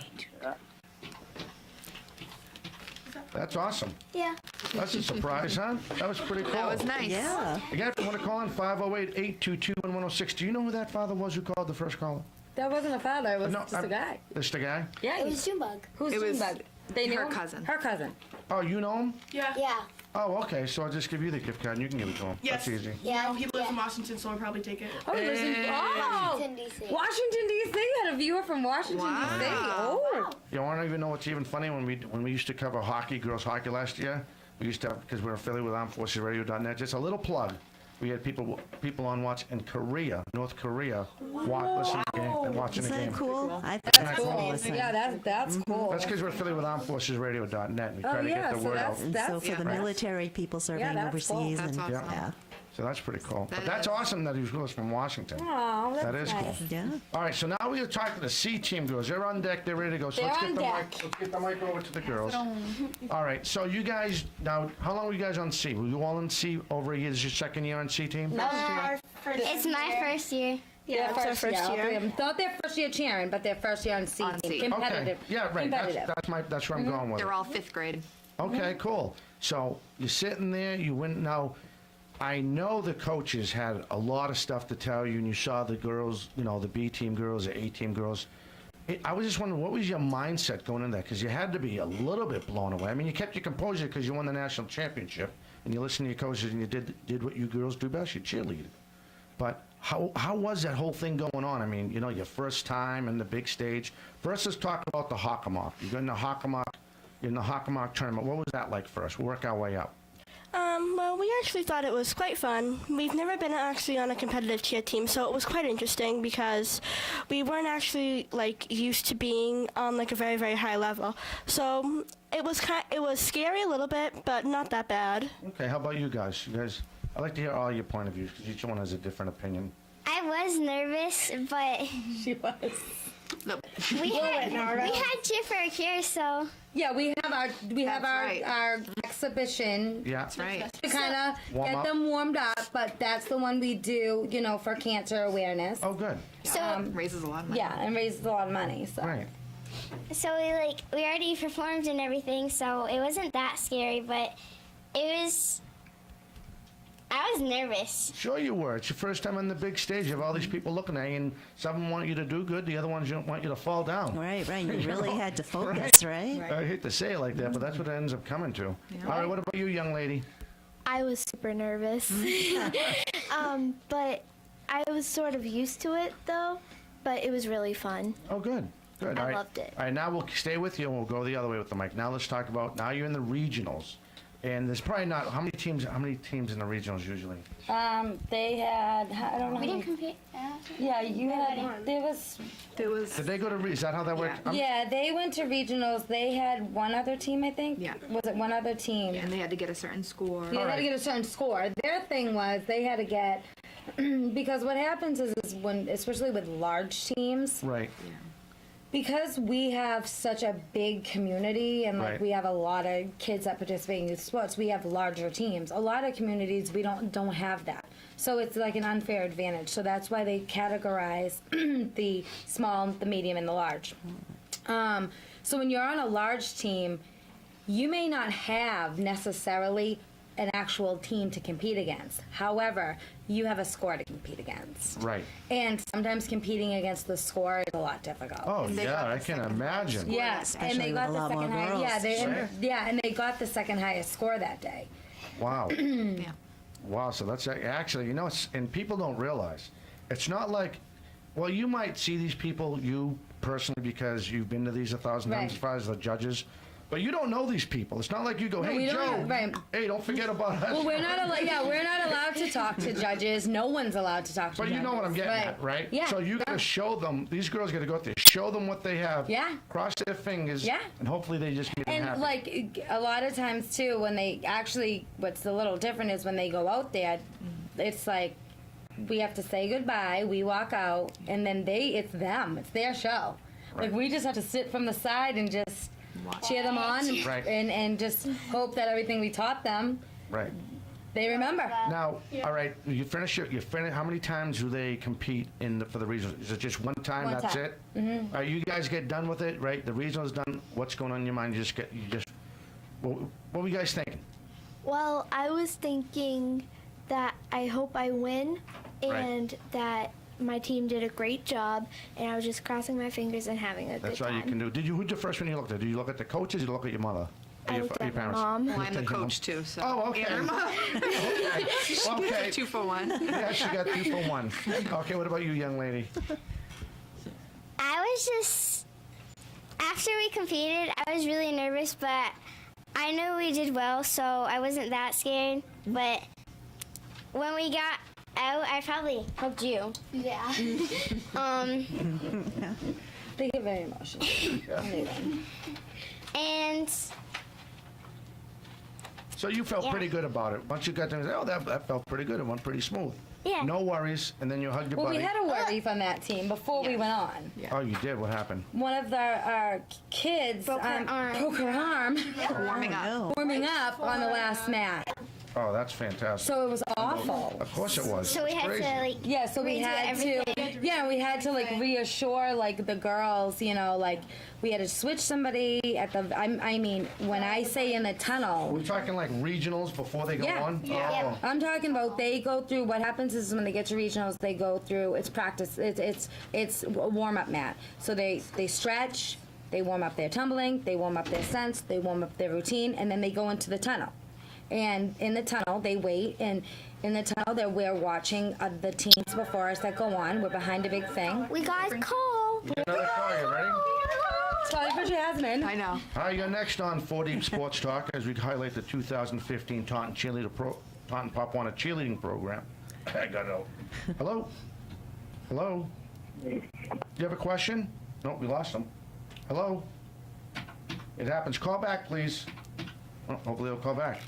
[SPEAKER 1] That's awesome.
[SPEAKER 2] Yeah.
[SPEAKER 1] That's a surprise, huh? That was pretty cool.
[SPEAKER 7] That was nice.
[SPEAKER 8] Yeah.
[SPEAKER 1] Again, if you want to call in 508-822-1106. Do you know who that father was who called the first caller?
[SPEAKER 6] That wasn't a father. It was
[SPEAKER 1] No,
[SPEAKER 6] just a guy.
[SPEAKER 1] Just a guy?
[SPEAKER 6] Yeah,
[SPEAKER 2] It was Junebug.
[SPEAKER 6] Who's
[SPEAKER 7] It was
[SPEAKER 6] Junebug? They knew
[SPEAKER 7] her
[SPEAKER 6] him?
[SPEAKER 7] cousin.
[SPEAKER 6] Her cousin.
[SPEAKER 1] Oh, you know him?
[SPEAKER 3] Yeah.
[SPEAKER 2] Yeah.
[SPEAKER 1] Oh, okay. So I'll just give you the gift card and you can give it to him.
[SPEAKER 3] Yes.
[SPEAKER 1] That's easy.
[SPEAKER 2] Yeah.
[SPEAKER 3] No, he lives in Washington, so I'll probably take it.
[SPEAKER 6] Oh, he lives in
[SPEAKER 2] Washington, D.C.
[SPEAKER 6] Washington, D.C. Had a viewer from Washington,
[SPEAKER 7] Wow.
[SPEAKER 6] D.C. Oh.
[SPEAKER 1] You want to even know what's even funny? When we used to cover hockey, girls hockey last year, we used to have, because we're affiliated with ArmedForcesRadio.net, just a little plug. We had people on watch in Korea, North Korea, listening to the game and watching
[SPEAKER 8] Isn't
[SPEAKER 1] the game.
[SPEAKER 8] that cool? I think
[SPEAKER 6] That's
[SPEAKER 8] that's
[SPEAKER 6] cool.
[SPEAKER 8] awesome.
[SPEAKER 6] Yeah, that's cool.
[SPEAKER 1] That's because we're affiliated with ArmedForcesRadio.net. We try
[SPEAKER 6] Oh,
[SPEAKER 1] to
[SPEAKER 6] yeah,
[SPEAKER 1] get the
[SPEAKER 6] so
[SPEAKER 1] word
[SPEAKER 6] that's-
[SPEAKER 1] out.
[SPEAKER 8] And so for the
[SPEAKER 7] Yeah.
[SPEAKER 8] military people serving
[SPEAKER 6] that's cool.
[SPEAKER 8] overseas.
[SPEAKER 7] That's
[SPEAKER 8] and,
[SPEAKER 7] awesome.
[SPEAKER 8] Yeah.
[SPEAKER 1] So that's pretty cool. But
[SPEAKER 7] That
[SPEAKER 1] that's
[SPEAKER 7] is.
[SPEAKER 1] awesome that he was with us from Washington.
[SPEAKER 6] Oh, that's
[SPEAKER 1] That is
[SPEAKER 6] nice.
[SPEAKER 1] cool.
[SPEAKER 8] Yeah.
[SPEAKER 1] All right, so now we're going to talk to the C team girls. They're on deck. They're ready to go. So
[SPEAKER 6] They're
[SPEAKER 1] let's
[SPEAKER 6] on
[SPEAKER 1] get
[SPEAKER 6] deck.
[SPEAKER 1] let's get the mic over to the girls. All right, so you guys, now, how long were you guys on C? Were you all in C over a year? This is your second year on C team?
[SPEAKER 2] It's my first year.
[SPEAKER 6] Yeah,
[SPEAKER 4] it's our first year.
[SPEAKER 6] Not their first year cheering, but their first year on C
[SPEAKER 7] On
[SPEAKER 6] team.
[SPEAKER 7] C.
[SPEAKER 6] Competitive.
[SPEAKER 1] Okay. Yeah, right.
[SPEAKER 6] Competitive.
[SPEAKER 1] That's where I'm going with it.
[SPEAKER 7] They're all 5th grade.
[SPEAKER 1] Okay, cool. So you're sitting there, you went, now, I know the coaches had a lot of stuff to tell you, and you saw the girls, the B team girls, the A team girls. I was just wondering, what was your mindset going in there? Because you had to be a little bit blown away. I mean, you kept your composure because you won the national championship, and you listened to your coaches, and you did what you girls do best, you cheerleaded. But how was that whole thing going on? I mean, your first time in the big stage. First, let's talk about the Hockomock. You got in the Hockomock tournament. What was that like for us? We'll work our way up.
[SPEAKER 4] Well, we actually thought it was quite fun. We've never been actually on a competitive cheer team, so it was quite interesting because we weren't actually used to being on a very, very high level. So it was scary a little bit, but not that bad.
[SPEAKER 1] Okay, how about you guys? I'd like to hear all your point of views because each one has a different opinion.
[SPEAKER 2] I was nervous, but
[SPEAKER 6] She was.
[SPEAKER 2] we had cheer for a cheer, so
[SPEAKER 6] Yeah, we have
[SPEAKER 7] That's right.
[SPEAKER 6] our exhibition.
[SPEAKER 1] Yeah.
[SPEAKER 7] That's right.
[SPEAKER 6] To kind of
[SPEAKER 1] Warm
[SPEAKER 6] get
[SPEAKER 1] up.
[SPEAKER 6] them warmed up, but that's the one we do, for cancer awareness.
[SPEAKER 1] Oh, good.
[SPEAKER 7] Raises a lot of money.
[SPEAKER 6] Yeah, and raises a lot of money. So.
[SPEAKER 1] Right.
[SPEAKER 2] so we already performed and everything, so it wasn't that scary, but I was nervous.
[SPEAKER 1] Sure you were. It's your first time on the big stage. You have all these people looking at you, and some of them want you to do good, the other ones don't want you to fall down.
[SPEAKER 8] Right. You really had to focus, right?
[SPEAKER 1] I hate to say it like that, but that's what it ends up coming to.
[SPEAKER 7] Yeah.
[SPEAKER 1] All right, what about you, young lady?
[SPEAKER 5] I was super nervous. But I was sort of used to it, though. But it was really fun.
[SPEAKER 1] Oh, good. Good.
[SPEAKER 2] I
[SPEAKER 1] All right.
[SPEAKER 2] loved it.
[SPEAKER 1] All right, now we'll stay with you and we'll go the other way with the mic. Now let's talk about, now you're in the regionals. And there's probably not, how many teams in the regionals usually?
[SPEAKER 6] They had, I don't know.
[SPEAKER 2] We didn't compete.
[SPEAKER 6] Yeah, you had, there was.
[SPEAKER 1] Did they go to, is that how that worked?
[SPEAKER 6] Yeah, they went to regionals. They had one other team, I think.
[SPEAKER 7] Yeah.
[SPEAKER 6] Was it one other team?
[SPEAKER 7] And they had to get a certain score.
[SPEAKER 6] Yeah, they had to get a certain score. Their thing was they had to get, because what happens is when, especially with large teams,
[SPEAKER 1] Right.
[SPEAKER 6] because we have such a big community and like
[SPEAKER 1] Right.
[SPEAKER 6] we have a lot of kids that participate in youth sports, we have larger teams. A lot of communities we don't have that. So it's like an unfair advantage. So that's why they categorize the small, the medium, and the large. So when you're on a large team, you may not have necessarily an actual team to compete against. However, you have a score to compete against.
[SPEAKER 1] Right.
[SPEAKER 6] And sometimes competing against the score is a lot difficult.
[SPEAKER 1] Oh, yeah, I can imagine.
[SPEAKER 6] Yes, and they got the second highest. Yeah, and they got the second highest score that day.
[SPEAKER 1] Wow.
[SPEAKER 7] Yeah.
[SPEAKER 1] Wow, so that's actually, you know, and people don't realize, it's not like, well, you might see these people, you personally, because you've been to these 1,000 times
[SPEAKER 6] Right.
[SPEAKER 1] as far as the judges, but you don't know these people. It's not like you go,
[SPEAKER 6] No,
[SPEAKER 1] hey,
[SPEAKER 6] we don't
[SPEAKER 1] Joe,
[SPEAKER 6] have- right.
[SPEAKER 1] hey, don't forget about us.
[SPEAKER 6] Well, we're not allowed. Yeah, we're not allowed to talk to judges. No one's allowed to talk to
[SPEAKER 1] But
[SPEAKER 6] judges.
[SPEAKER 1] you know what I'm getting at, right?
[SPEAKER 6] Yeah.
[SPEAKER 1] So you got to show them, these girls got to go out there, show them what they have,
[SPEAKER 6] Yeah.
[SPEAKER 1] cross their fingers,
[SPEAKER 6] Yeah.
[SPEAKER 1] and hopefully they just make them
[SPEAKER 6] And
[SPEAKER 1] happy.
[SPEAKER 6] like a lot of times too, when they actually, what's a little different is when they go out there, it's like we have to say goodbye. We walk out, and then it's them. It's their show. Like we just have to sit from the side and just cheer them on,
[SPEAKER 1] Right.
[SPEAKER 6] and just hope that everything we taught them,
[SPEAKER 1] Right.
[SPEAKER 6] they remember.
[SPEAKER 1] Now, all right, you finish. How many times do they compete for the regionals? Is it just one time?
[SPEAKER 6] One
[SPEAKER 1] That's
[SPEAKER 6] time.
[SPEAKER 1] it. All right, you guys get done with it, right? The regionals done. What's going on in your mind? What were you guys thinking?
[SPEAKER 5] Well, I was thinking that I hope I win and that my team did a great job, and I was just crossing my fingers and having a
[SPEAKER 1] That's
[SPEAKER 5] good
[SPEAKER 1] all
[SPEAKER 5] time.
[SPEAKER 1] you can do. Who'd you first when you looked at? Did you look at the coaches? Or did you look at your mother?
[SPEAKER 5] I
[SPEAKER 1] Or
[SPEAKER 5] looked
[SPEAKER 1] your
[SPEAKER 5] at my
[SPEAKER 1] parents?
[SPEAKER 5] mom.
[SPEAKER 7] Well, I'm the
[SPEAKER 1] Take your
[SPEAKER 7] coach too, so.
[SPEAKER 1] Oh, okay.
[SPEAKER 7] And her mom.
[SPEAKER 1] Okay.
[SPEAKER 7] 2 for 1.
[SPEAKER 1] Yeah, she got 2 for 1. Okay, what about you, young lady?
[SPEAKER 2] I was just, after we competed, I was really nervous, but I knew we did well, so I wasn't that scared. But when we got out, I probably hugged you.
[SPEAKER 5] Yeah.
[SPEAKER 6] They get very emotional.
[SPEAKER 2] And
[SPEAKER 1] So you felt pretty good about it. Once you got there, oh, that felt pretty good. It went pretty smooth.
[SPEAKER 2] Yeah.
[SPEAKER 1] No worries, and then you hugged your
[SPEAKER 6] Well,
[SPEAKER 1] buddy.
[SPEAKER 6] we had a worry from that team before we went on.
[SPEAKER 1] Oh, you did? What happened?
[SPEAKER 6] One of our kids broke her arm warming up on the last mat.
[SPEAKER 1] Oh, that's fantastic.
[SPEAKER 6] So it was awful.
[SPEAKER 1] Of course it was.
[SPEAKER 2] so we
[SPEAKER 1] It's
[SPEAKER 2] had
[SPEAKER 1] crazy.
[SPEAKER 2] to, like,
[SPEAKER 6] Yeah, so we
[SPEAKER 2] redo
[SPEAKER 6] had to,
[SPEAKER 2] everything.
[SPEAKER 6] we had to like reassure like the girls, you know, like we had to switch somebody at the, I mean, when I say in the tunnel.
[SPEAKER 1] We're talking like regionals before they go on?
[SPEAKER 6] Yeah.
[SPEAKER 1] Oh.
[SPEAKER 6] I'm talking about they go through, what happens is when they get to regionals, they go through, it's practice, it's a warm-up mat. So they stretch, they warm up their tumbling, they warm up their sense, they warm up their routine, and then they go into the tunnel. And in the tunnel, they wait, and in the tunnel, we're watching the teams before us that go on. We're behind a big thing.
[SPEAKER 2] We got a call.
[SPEAKER 1] You got another call, you ready?
[SPEAKER 6] Sorry for Jasmine.
[SPEAKER 7] I know.
[SPEAKER 1] All right, you're next on 4 Deep Sports Talk as we highlight the 2015 Taunton Pop Warner cheerleading program. I got it out. Hello? Hello? Do you have a question? No, we lost him. Hello? It happens. Call back, please. Oh, hopefully they'll call back.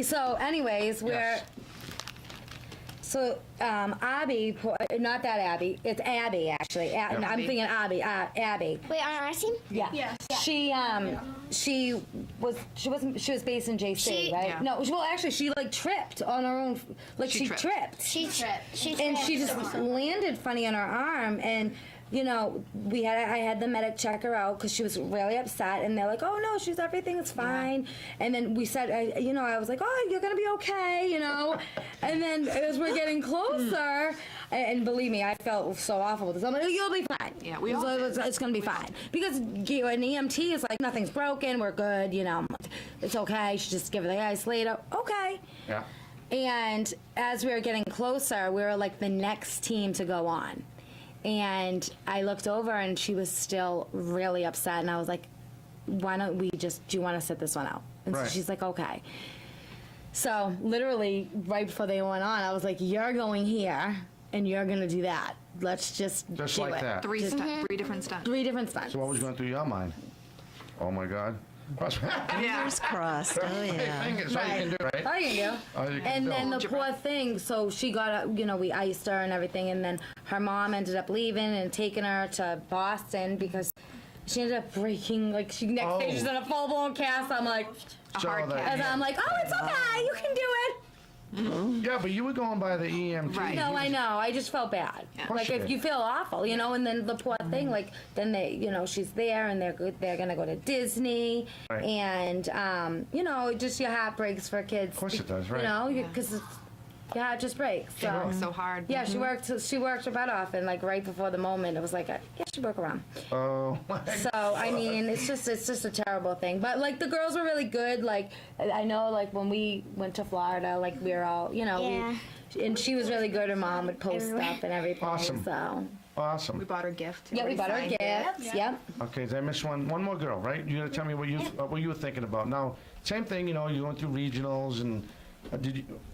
[SPEAKER 6] So, anyways, so Abby, not that Abby, it's Abby actually. I'm thinking Abby. Abby.
[SPEAKER 2] Wait, on our team?
[SPEAKER 6] Yeah.
[SPEAKER 5] Yes.
[SPEAKER 6] She was based in JC, right?
[SPEAKER 7] Yeah.
[SPEAKER 6] No, well actually she like tripped on her own, like she tripped.
[SPEAKER 2] She tripped.
[SPEAKER 6] And she just landed funny on her arm, and you know, I had the medic check her out because she was really upset, and they're like, oh no, everything's fine. And then we said, I was like, oh, you're gonna be okay, you know. And then as we're getting closer, and believe me, I felt so awful with this. I'm like, you'll be fine.
[SPEAKER 7] Yeah, we all
[SPEAKER 6] it's gonna be fine because an EMT is like, nothing's broken, we're good, you know, it's okay. She just give her the ice later, okay.
[SPEAKER 1] Yeah.
[SPEAKER 6] And as we were getting closer, we were like the next team to go on. And I looked over, and she was still really upset. And I was like, why don't we do you want to sit this one out? And
[SPEAKER 1] Right.
[SPEAKER 6] so she's like, okay. So literally right before they went on, I was like, you're going here, and you're going to do that. Let's just do
[SPEAKER 1] like
[SPEAKER 6] it.
[SPEAKER 1] that.
[SPEAKER 7] Three different stunts.
[SPEAKER 6] 3 different stunts.
[SPEAKER 1] So what was going through your mind? Oh my God.
[SPEAKER 8] Fingers crossed. Oh, yeah.
[SPEAKER 1] Fingers, all you can do, right?
[SPEAKER 6] All you can do.
[SPEAKER 1] All you can
[SPEAKER 6] And
[SPEAKER 1] do.
[SPEAKER 6] then the poor thing, so she got, we iced her and everything, and then her mom ended up leaving and taking her to Boston because she ended up breaking, like, next day she's in a full-blown cast. I'm like, and I'm like, oh, it's okay, you can do it.
[SPEAKER 1] Yeah, but you were going by the EMT.
[SPEAKER 6] No, I know. I just felt bad. Like, if you feel awful, and then the poor thing, like, then they, she's there and they're gonna go to Disney,
[SPEAKER 1] Right.
[SPEAKER 6] and just your heart breaks for kids. Of
[SPEAKER 1] course it does, right.
[SPEAKER 6] Because your heart just breaks.
[SPEAKER 7] She worked so hard.
[SPEAKER 6] Yeah, she worked her butt off, and like right before the moment, it was like, she broke her arm.
[SPEAKER 1] Oh.
[SPEAKER 6] So I mean, it's just a terrible thing. But like the girls were really good. Like I know, like when we went to Florida, like we were all, and she was really good. Her mom would post stuff and everything.
[SPEAKER 1] Awesome.
[SPEAKER 6] So.
[SPEAKER 1] Awesome.
[SPEAKER 7] We bought her gift.
[SPEAKER 6] Yeah, we bought her
[SPEAKER 7] Signed
[SPEAKER 6] gifts.
[SPEAKER 7] it.
[SPEAKER 6] Yep.
[SPEAKER 1] Okay, did I miss one more girl, right? You gotta tell me what you were thinking about. Now, same thing, you're going through regionals, and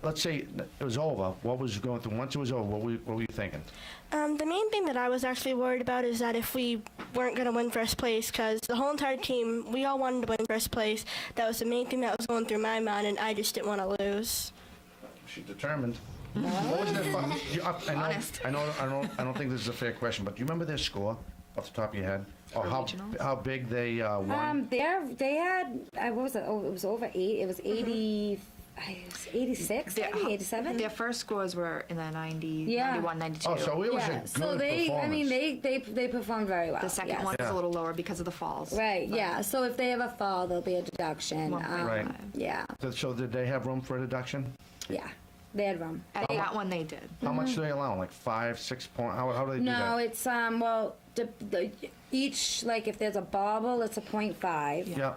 [SPEAKER 1] let's say it was over. What was you going through? Once it was over, what were you thinking?
[SPEAKER 4] The main thing that I was actually worried about is that if we weren't going to win first place, because the whole entire team, we all wanted to win first place. That was the main thing that was going through my mind, and I just didn't want to lose.
[SPEAKER 1] She's determined. What was their fun? I don't think this is a fair question, but do you remember their score off the top of your head? Or how big they won?
[SPEAKER 6] They had what was it? Oh, it was over 8. It was 80. It was 86, maybe 87.
[SPEAKER 7] Their first scores were in the 90,
[SPEAKER 6] Yeah.
[SPEAKER 7] 91, 92.
[SPEAKER 1] Oh, so it was a good
[SPEAKER 6] So they,
[SPEAKER 1] performance.
[SPEAKER 6] I mean, they performed very well.
[SPEAKER 7] The second one is a little lower because of the falls.
[SPEAKER 6] Right. Yeah. So if they have a fall, there'll be a deduction.
[SPEAKER 1] Right.
[SPEAKER 6] Yeah.
[SPEAKER 1] So did they have room for a deduction?
[SPEAKER 6] Yeah. They had room.
[SPEAKER 7] At that one, they did.
[SPEAKER 1] How much do they allow? Like 5, 6 points? How do they do that?
[SPEAKER 6] No, it's each, like if there's a bobble, it's a 0.5.
[SPEAKER 1] Yeah.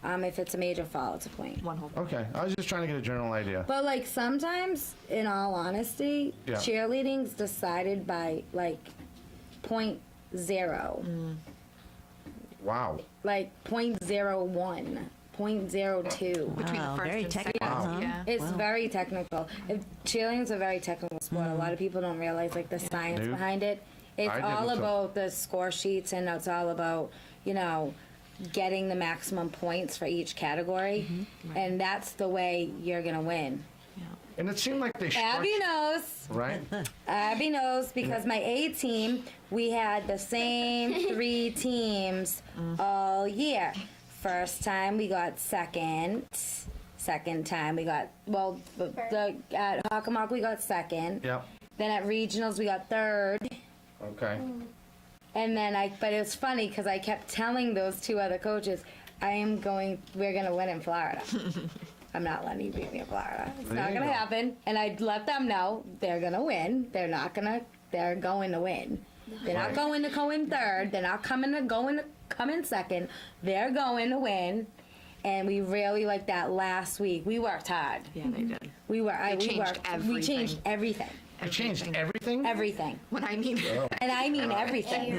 [SPEAKER 6] If it's a major fall, it's a point.
[SPEAKER 7] One whole.
[SPEAKER 1] Okay, I was just trying to get a general idea.
[SPEAKER 6] But like sometimes, in all honesty,
[SPEAKER 1] Yeah.
[SPEAKER 6] cheerleading's decided by like 0.0.
[SPEAKER 1] Wow.
[SPEAKER 6] Like 0.01. 0.02.
[SPEAKER 7] Between the first
[SPEAKER 8] very
[SPEAKER 7] and second.
[SPEAKER 8] technical, huh?
[SPEAKER 7] Yeah.
[SPEAKER 6] It's very technical. Cheerleading's a very technical sport. A lot of people don't realize like the science
[SPEAKER 1] Dude.
[SPEAKER 6] behind it. It's
[SPEAKER 1] I
[SPEAKER 6] all
[SPEAKER 1] didn't, so-
[SPEAKER 6] about the score sheets, and it's all about getting the maximum points for each category, and that's the way you're gonna win.
[SPEAKER 1] And it seemed like they
[SPEAKER 6] Abby knows.
[SPEAKER 1] Right?
[SPEAKER 6] Abby knows because my A team, we had the same 3 teams all year. First time we got second. Second time we got, at Hockomock we got second.
[SPEAKER 1] Yep.
[SPEAKER 6] Then at regionals we got third.
[SPEAKER 1] Okay.
[SPEAKER 6] And then but it was funny because I kept telling those 2 other coaches, we're gonna win in Florida. I'm not letting you beat me in Florida. It's
[SPEAKER 1] There
[SPEAKER 6] not
[SPEAKER 1] you
[SPEAKER 6] gonna
[SPEAKER 1] go.
[SPEAKER 6] happen. And I'd let them know they're gonna win. They're going to win. They're not
[SPEAKER 1] Right.
[SPEAKER 6] going to go in third. They're not come in second. They're going to win. And we really, like that last week, we worked hard.
[SPEAKER 7] Yeah, they did.
[SPEAKER 6] We
[SPEAKER 7] changed
[SPEAKER 6] We changed everything.
[SPEAKER 1] You changed everything?
[SPEAKER 6] Everything.
[SPEAKER 7] When I mean,
[SPEAKER 6] And I mean everything.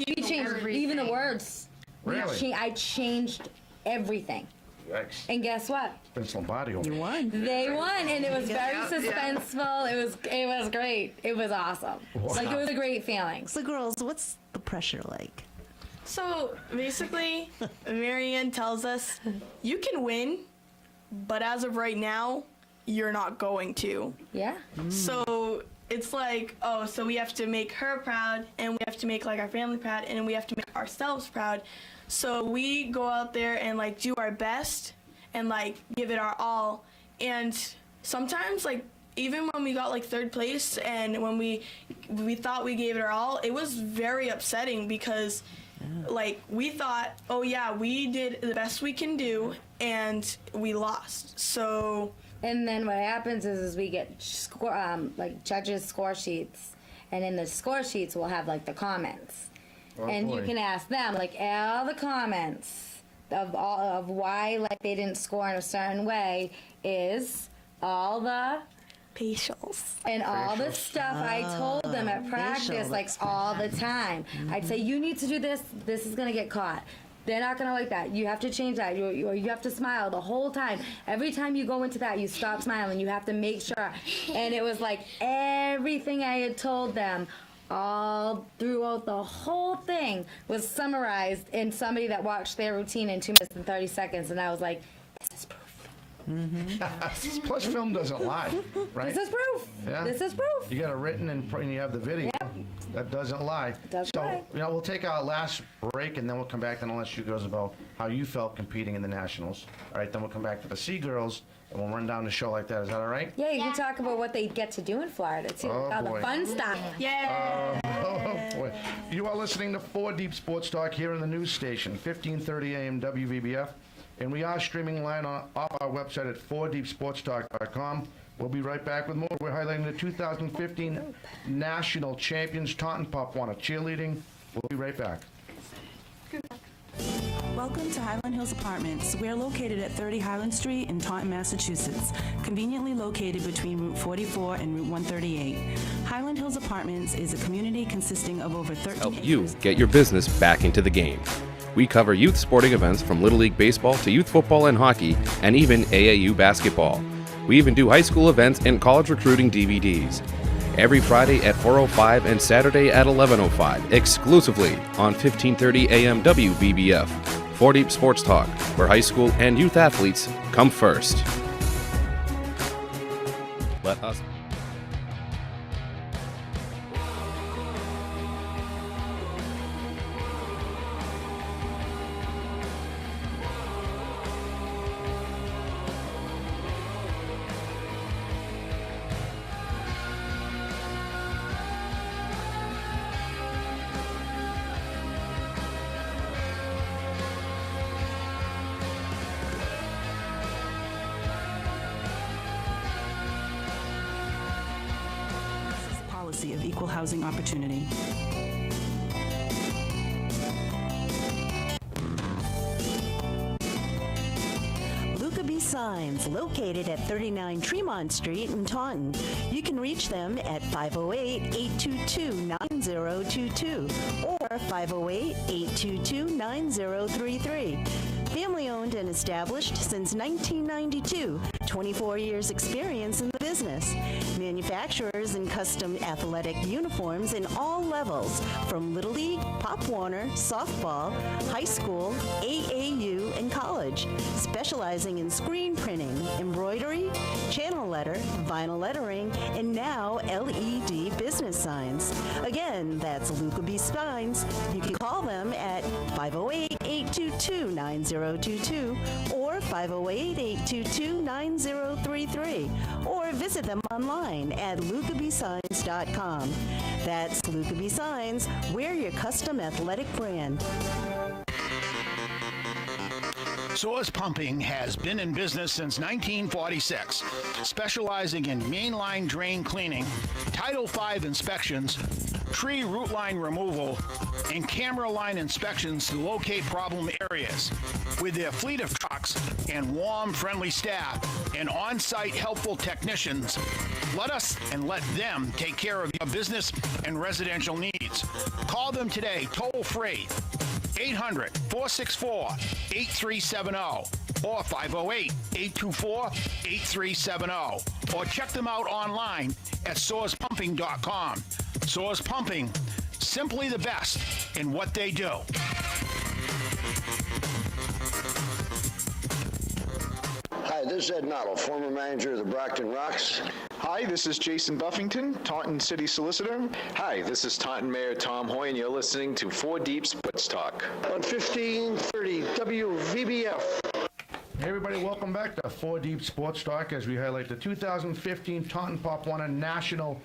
[SPEAKER 6] We changed even the words.
[SPEAKER 1] Really?
[SPEAKER 6] I changed everything.
[SPEAKER 1] Yikes.
[SPEAKER 6] And guess what?
[SPEAKER 1] Vince Lombardi over there.
[SPEAKER 8] Won.
[SPEAKER 6] They won, and it was very suspenseful. It was great. It was awesome.
[SPEAKER 1] Wow.
[SPEAKER 6] Like, it was a great feeling.
[SPEAKER 8] So, girls, what's the pressure like?
[SPEAKER 3] So basically, Marianne tells us you can win, but as of right now, you're not going to.
[SPEAKER 6] Yeah.
[SPEAKER 3] So it's like, so we have to make her proud, and we have to make like our family proud, and we have to make ourselves proud. So we go out there and like do our best and like give it our all. And sometimes like even when we got like 3rd place and when we thought we gave it our all, it was very upsetting because like we thought, we did the best we can do and we lost. So
[SPEAKER 6] And then what happens is we get judges' score sheets, and in the score sheets we'll have like the comments. And you can ask them, like, all the comments of why, like, they didn't score in a certain way is all the
[SPEAKER 4] Facials.
[SPEAKER 6] And all the stuff I told them at practice, like all the time. I'd say, you need to do this. This is going to get caught. They're not going to like that. You have to change that. You have to smile the whole time. Every time you go into that, you stop smiling. You have to make sure. And it was like everything I had told them all throughout the whole thing was summarized in somebody that watched their routine in 2 minutes and 30 seconds. And I was like, this is proof.
[SPEAKER 1] Plus, film doesn't lie, right?
[SPEAKER 6] This is proof.
[SPEAKER 1] Yeah.
[SPEAKER 6] This is proof.
[SPEAKER 1] You got it written and you have the video.
[SPEAKER 6] Yep.
[SPEAKER 1] That doesn't lie.
[SPEAKER 6] Doesn't
[SPEAKER 1] so,
[SPEAKER 6] lie.
[SPEAKER 1] we'll take our last break, and then we'll come back and I'll let you girls about how you felt competing in the Nationals. All right, then we'll come back to the Sea Girls, and we'll run down the show like that. Is that all right?
[SPEAKER 6] Yeah, you can talk about what they get to do in Florida, too.
[SPEAKER 1] Oh,
[SPEAKER 6] all
[SPEAKER 1] boy.
[SPEAKER 6] the fun stuff.
[SPEAKER 3] Yeah.
[SPEAKER 1] Oh, boy. You are listening to 4 Deep Sports Talk here in the news station, 1530 AM WVBF. And we are streaming live off our website at 4deepsportstalk.com. We'll be right back with more. We're highlighting the 2015 National Champions, Taunton Pop Warner cheerleading. We'll be right back.
[SPEAKER 18] Welcome to Highland Hills Apartments. We are located at 30 Highland Street in Taunton, Massachusetts, conveniently located between Route 44 and Route 138. Highland Hills Apartments is a community consisting of over 13
[SPEAKER 12] Help you get your business back into the game. We cover youth sporting events from Little League Baseball to youth football and hockey, and even AAU basketball. We even do high school events and college recruiting DVDs. Every Friday at 4:05 and Saturday at 11:05, exclusively on 1530 AM WVBF. 4 Deep Sports Talk, where high school and youth athletes come first. Let us...
[SPEAKER 18] policy of equal housing opportunity.
[SPEAKER 8] Signs located at 39 Tremont Street in Taunton. You can reach them at 508-822-9022 or 508-822-9033. Family owned and established since 1992. 24 years experience in the business. Manufacturers in custom athletic uniforms in all levels, from Little League, Pop Warner, softball, high school, AAU, and college. Specializing in screen printing, embroidery, channel letter, vinyl lettering, and now LED business signs. Again, that's Luca B. Signs. You can call them at 508-822-9022 or 508-822-9033 or visit them online at lucabsigns.com. That's Luca B. Signs. We're your custom athletic brand.
[SPEAKER 9] Source Pumping has been in business since 1946, specializing in mainline drain cleaning, Title V inspections, tree root line removal, and camera line inspections to locate problem areas. With their fleet of trucks and warm, friendly staff and on-site helpful technicians, let us and let them take care of your business and residential needs. Call them today, toll-free, 800-464-8370 or 508-824-8370, or check them out online at sourcepumping.com. Source Pumping, simply the best in what they do.
[SPEAKER 14] Hi, this is Ed Noddle, former manager of the Brockton Rocks.
[SPEAKER 15] Hi, this is Jason Buffington, Taunton City Solicitor.
[SPEAKER 16] Hi, this is Taunton Mayor Tom Hoy, and you're listening to 4 Deep Sports Talk.
[SPEAKER 14] On 1530 WVBF.
[SPEAKER 1] Hey everybody, welcome back to 4 Deep Sports Talk as we highlight the 2015 Taunton Pop Warner National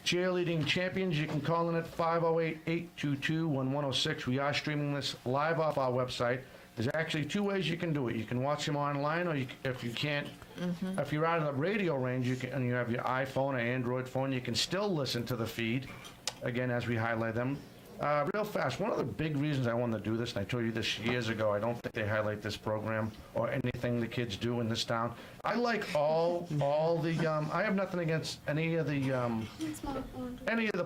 [SPEAKER 1] Cheerleading Champions. You can call in at 508-822-1106. We are streaming this live off our website. There's actually 2 ways you can do it. You can watch them online, or if you can't, if you're out of the radio range, and you have your iPhone or Android phone, you can still listen to the feed, again, as we highlight them. Real fast, one of the big reasons I wanted to do this, and I told you this years ago, I don't think they highlight this program or anything everything the kids do in this town. I like all the, I have nothing against any of the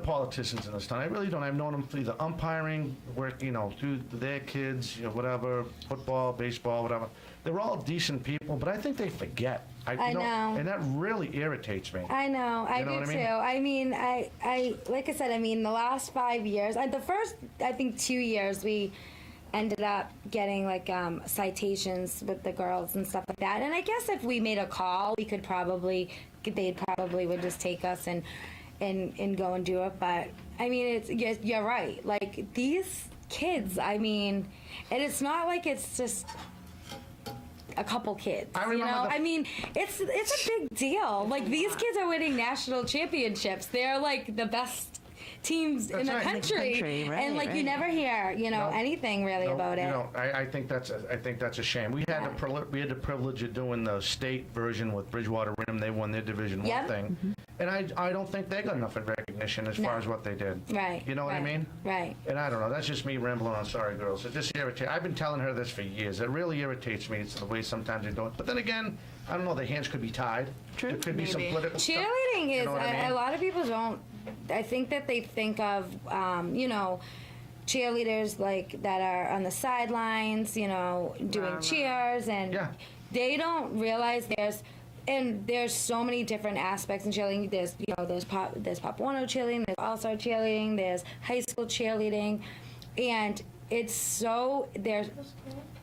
[SPEAKER 1] politicians in this town. I really don't. I've known them for either umpiring, work, through their kids, whatever, football, baseball, whatever. They're all decent people, but I think they forget.
[SPEAKER 6] I know.
[SPEAKER 1] And that really irritates me.
[SPEAKER 6] I know. I do too. I mean, I like I said, the last 5 years, the first, I think 2 years, we ended up getting like citations with the girls and stuff like that. And I guess if we made a call, they probably would just take us and go and do it. But I mean, you're right. Like these kids, and it's not like it's just a couple kids. It's a big deal. Like these kids are winning national championships. They're like the best teams in the country,
[SPEAKER 8] right,
[SPEAKER 6] and
[SPEAKER 8] right.
[SPEAKER 6] you never hear anything really about it.
[SPEAKER 1] I think that's a shame. We had the privilege of doing the state version with Bridgewater Rim. They won their Division One thing, and I don't think they got enough recognition as far as what they did.
[SPEAKER 6] Right.
[SPEAKER 1] You know what I mean?
[SPEAKER 6] Right.
[SPEAKER 1] And I don't know. That's just me rambling on. Sorry, girls. It just irritates. I've been telling her this for years. It really irritates me. It's the way sometimes they do it. But then again, I don't know. The hands could be tied. True. There could be some political
[SPEAKER 6] cheerleading
[SPEAKER 1] stuff.
[SPEAKER 6] is.
[SPEAKER 1] You know what I mean?
[SPEAKER 6] A lot of people don't. I think that they think of, cheerleaders like that are on the sidelines, doing cheers, and they don't realize there's so many different aspects in cheerleading. There's Pop Warner cheerleading, there's All-Star cheerleading, there's high school cheerleading, and there's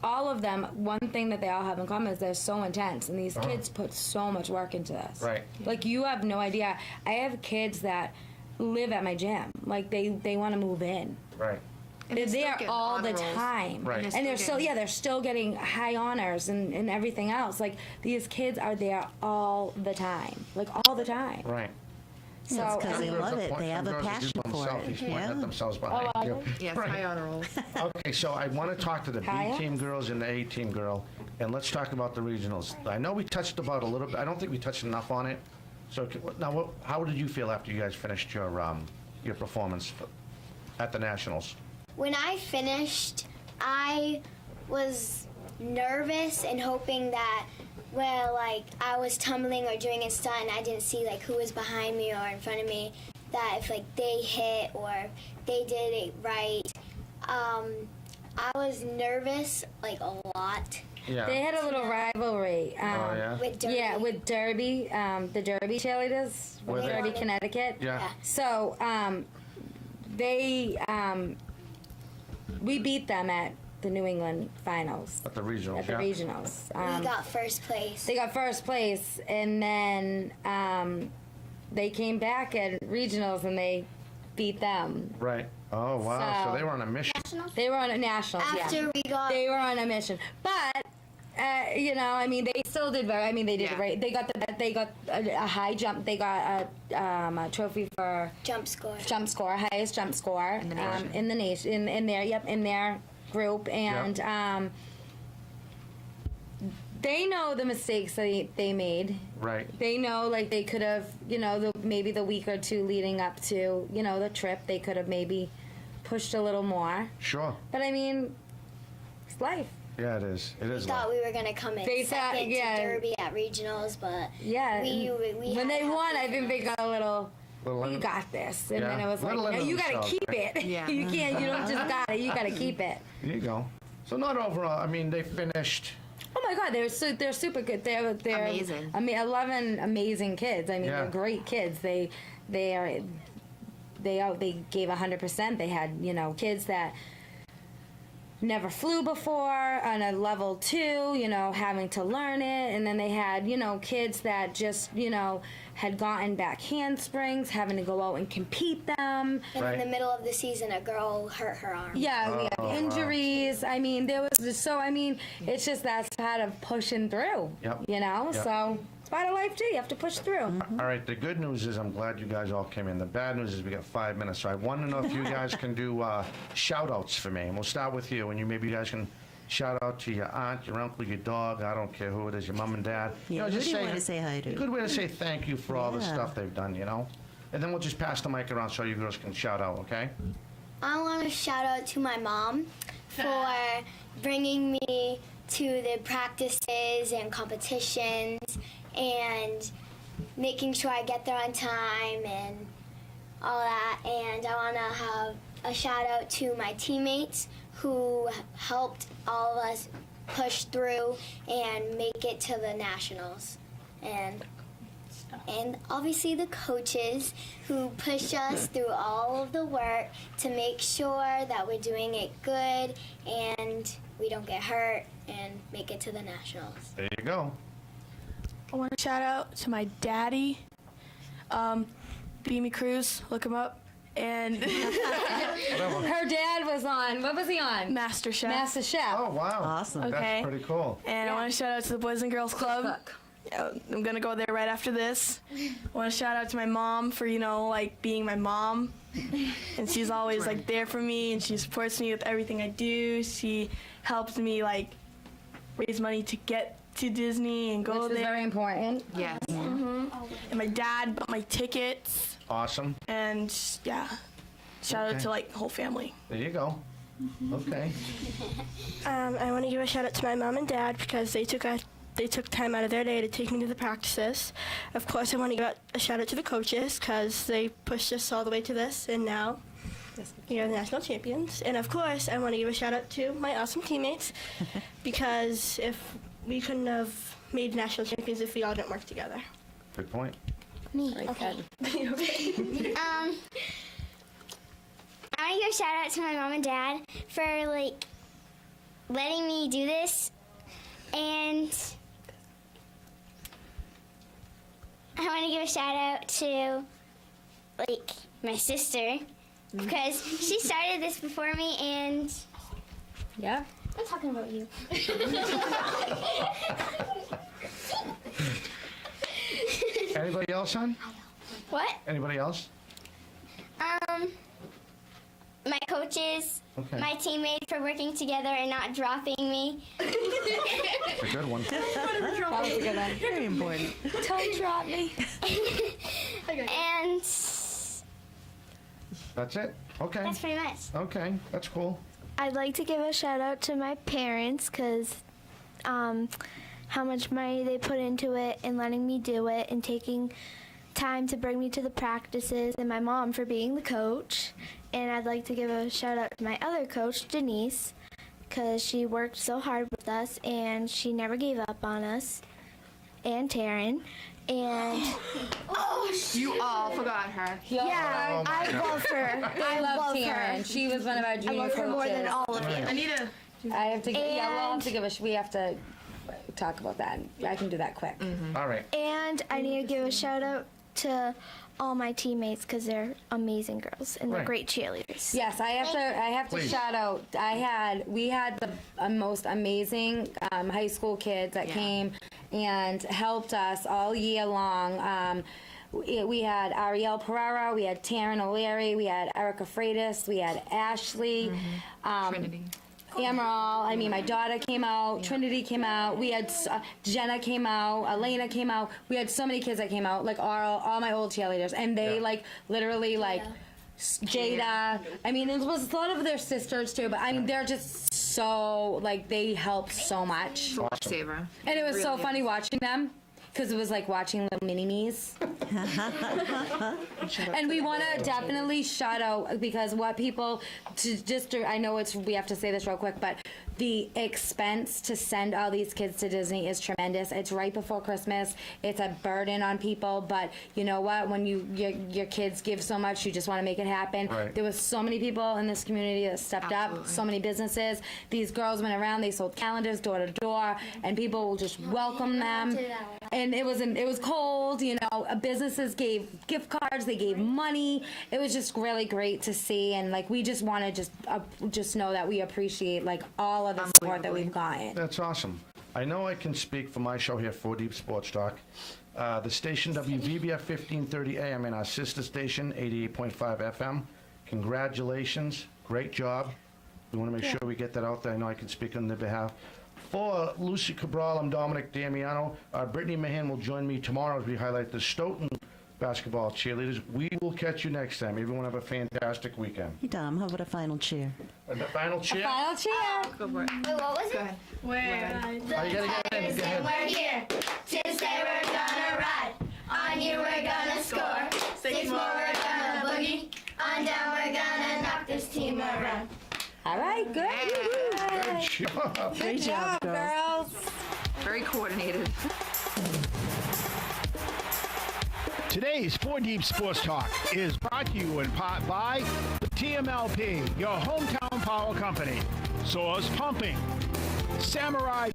[SPEAKER 6] all of them. One thing that they all have in common is they're so intense, and these kids put so much work into this.
[SPEAKER 1] Right.
[SPEAKER 6] Like you have no idea. I have kids that live at my gym. Like they want to move in.
[SPEAKER 1] Right.
[SPEAKER 6] They're there all the time.
[SPEAKER 1] Right.
[SPEAKER 6] And they're still getting high honors and everything else. Like these kids are there all the time. Like all the time.
[SPEAKER 1] Right.
[SPEAKER 6] So
[SPEAKER 8] because they love it. They have a passion for it.
[SPEAKER 1] He's pointing at themselves behind you.
[SPEAKER 7] Yes,
[SPEAKER 1] Right.
[SPEAKER 7] high honor rolls.
[SPEAKER 1] Okay, so I want to talk to the B team girls and the A team girl, and let's talk about the regionals. I know we touched about a little bit. I don't think we touched enough on it. So now, how did you feel after you guys finished your performance at the Nationals?
[SPEAKER 2] When I finished, I was nervous and hoping that, I was tumbling or doing a stunt and I didn't see, who was behind me or in front of me, that if, they hit or they did it right. I was nervous, a lot.
[SPEAKER 1] Yeah.
[SPEAKER 6] They had a little rivalry.
[SPEAKER 2] With Derby.
[SPEAKER 6] Yeah, with Derby, the Derby cheerleaders, with Derby, Connecticut.
[SPEAKER 1] Yeah.
[SPEAKER 6] So we beat them at the New England finals.
[SPEAKER 1] At the regionals.
[SPEAKER 6] At the regionals.
[SPEAKER 2] We got first place.
[SPEAKER 6] They got first place, and then they came back at regionals and they beat them.
[SPEAKER 1] Right. Oh wow! So they were on a mission.
[SPEAKER 6] They were on a nationals. They were on a mission, but. They still did very. They did great. They got a high jump. They got a trophy for
[SPEAKER 2] jump score,
[SPEAKER 6] highest jump score in the nation, in their group, and they know the mistakes that they made.
[SPEAKER 1] Right.
[SPEAKER 6] They know they could have, maybe the week or two leading up to, the trip, they could have maybe pushed a little more.
[SPEAKER 1] Sure.
[SPEAKER 6] But it's life.
[SPEAKER 1] Yeah, it is. It is.
[SPEAKER 2] We thought we were going to come in second to Derby at regionals, but we
[SPEAKER 6] when they won, I think they got a little. You got this, and then it was no, you got to keep it. Yeah. You can't. You don't just got it. You got to keep it.
[SPEAKER 1] There you go. So not overall. They finished.
[SPEAKER 6] Oh my God, they're super good. They're
[SPEAKER 7] amazing.
[SPEAKER 6] 11 amazing kids. They're great kids. They gave 100%. They had kids that never flew before on a level 2, having to learn it. And then they had, kids that just, had gotten back handsprings, having to go out and compete them.
[SPEAKER 2] And in the middle of the season, a girl hurt her arm.
[SPEAKER 6] Yeah, we had injuries. Wow. There was just, it's just that's part of pushing through, so it's part of life too. You have to push through.
[SPEAKER 1] All right, the good news is I'm glad you guys all came in. The bad news is we got 5 minutes, so I want to know if you guys can do shout-outs for me. And we'll start with you, and maybe you guys can shout out to your aunt, your uncle, your dog, I don't care who it is, your mom and dad.
[SPEAKER 8] Yeah, who do you want to say hi to?
[SPEAKER 1] A good way to say thank you for all the stuff they've done, And then we'll just pass the mic around so you girls can shout out, okay?
[SPEAKER 2] I want to shout out to my mom for bringing me to the practices and competitions and making sure I get there on time and all that. And I want to have a shout out to my teammates who helped all of us push through and make it to the nationals. And obviously the coaches who push us through all of the work to make sure that we're doing it good and we don't get hurt and make it to the nationals.
[SPEAKER 1] There you go.
[SPEAKER 3] I want to shout out to my daddy, Beamy Cruz, look him up. And
[SPEAKER 6] her dad was on, what was he on?
[SPEAKER 3] Master Chef.
[SPEAKER 6] Master Chef.
[SPEAKER 1] Oh, wow.
[SPEAKER 4] Awesome.
[SPEAKER 3] Okay.
[SPEAKER 1] That's pretty cool.
[SPEAKER 3] And I want to shout out to the Boys and Girls Club. I'm going to go there right after this. I want to shout out to my mom for, being my mom. And she's always, there for me, and she supports me with everything I do. She helps me, raise money to get to Disney and go
[SPEAKER 6] Which
[SPEAKER 3] there.
[SPEAKER 6] is very important.
[SPEAKER 7] Yes.
[SPEAKER 3] Mm-hmm. And my dad bought my tickets.
[SPEAKER 1] Awesome.
[SPEAKER 3] And, yeah, shout out to, the whole family.
[SPEAKER 1] There you go. Okay.
[SPEAKER 4] I want to give a shout out to my mom and dad because they took time out of their day to take me to the practices. Of course, I want to give a shout out to the coaches because they pushed us all the way to this, and now we are the national champions. And of course, I want to give a shout out to my awesome teammates because if we couldn't have made national champions if we all didn't work together.
[SPEAKER 1] Good point.
[SPEAKER 2] Me. Okay. I want to give a shout out to my mom and dad for letting me do this, and I want to give a shout out to my sister because she started this before me, and
[SPEAKER 6] yeah,
[SPEAKER 2] I'm talking about you.
[SPEAKER 1] Anybody else, son?
[SPEAKER 2] What?
[SPEAKER 1] Anybody else?
[SPEAKER 2] My coaches,
[SPEAKER 1] Okay.
[SPEAKER 2] my teammates for working together and not dropping me.
[SPEAKER 1] That's a good one.
[SPEAKER 6] That was a good one.
[SPEAKER 4] Very important.
[SPEAKER 2] Don't drop me. And
[SPEAKER 1] That's it? Okay.
[SPEAKER 2] that's pretty much.
[SPEAKER 1] Okay, that's cool.
[SPEAKER 5] I'd like to give a shout out to my parents because how much money they put into it and letting me do it and taking time to bring me to the practices, and my mom for being the coach. And I'd like to give a shout out to my other coach, Denise, because she worked so hard with us and she never gave up on us, and Taryn. And
[SPEAKER 7] You all forgot her.
[SPEAKER 5] yeah, I love her.
[SPEAKER 6] I love Taryn.
[SPEAKER 5] her.
[SPEAKER 6] She was one of our junior
[SPEAKER 5] I love her more than
[SPEAKER 6] coaches.
[SPEAKER 5] all of you.
[SPEAKER 3] I need to.
[SPEAKER 6] I have to. Yeah, we'll have
[SPEAKER 5] And-
[SPEAKER 6] to give we have to talk about that. I can do that quick.
[SPEAKER 1] All right.
[SPEAKER 5] And I need to give a shout out to all my teammates because they're amazing girls and they're
[SPEAKER 1] Right.
[SPEAKER 5] great cheerleaders.
[SPEAKER 6] Yes, I have to
[SPEAKER 1] Please.
[SPEAKER 6] shout out. We had the most amazing high school kids that came and helped us all year long. We had Ariel Pereira, we had Taryn O'Leary, we had Erica Freitas, we had Ashley.
[SPEAKER 7] Trinity.
[SPEAKER 6] Amaral, I mean, my daughter came out, Trinity came out, we had Jenna came out, Elena came out, we had so many kids that came out, all my old cheerleaders, and they literally Jada, I mean, it was a lot of their sisters too, but I mean, they're just so, they helped so much.
[SPEAKER 7] Saver.
[SPEAKER 6] And it was so funny watching them. Because it was like watching little mini-me's. And we want to definitely shout out, because what people, I know we have to say this real quick, but the expense to send all these kids to Disney is tremendous. It's right before Christmas. It's a burden on people, but you know what? When your kids give so much, you just want to make it happen.
[SPEAKER 1] Right.
[SPEAKER 6] There was so many people in this community that stepped up, so many businesses. These girls went around, they sold calendars door to door, and people will just welcome them. And it was cold, businesses gave gift cards, they gave money. It was just really great to see, and we just want to just know that we appreciate all of the support that we've gotten.
[SPEAKER 1] That's awesome. I know I can speak for my show here, 4 Deep Sports Talk. The station WVBF 1530 AM and our sister station 88.5 FM. Congratulations. Great job. We want to make sure we get that out there. I know I can speak on their behalf. For Lucy Cabral, I'm Dominic Damiano. Brittany Mahan will join me tomorrow as we highlight the Stoughton basketball cheerleaders. We will catch you next time. Everyone have a fantastic weekend.
[SPEAKER 8] Hey, Dom, how about a final cheer?
[SPEAKER 1] And the final cheer?
[SPEAKER 6] Final cheer.
[SPEAKER 7] Go for it.
[SPEAKER 2] Wait, what was it?
[SPEAKER 3] Where?
[SPEAKER 1] Oh, you gotta get in. Go ahead.
[SPEAKER 2] We're here. Tuesday we're gonna ride. On you we're gonna score. 6 more we're gonna boogie. On down we're gonna knock this team around.
[SPEAKER 6] All right, good.
[SPEAKER 1] Good job.
[SPEAKER 6] Good job, girls.
[SPEAKER 7] Very coordinated.
[SPEAKER 9] Today's 4 Deep Sports Talk is brought to you in part by TMLP, your hometown power company, Source Pumping, Samurai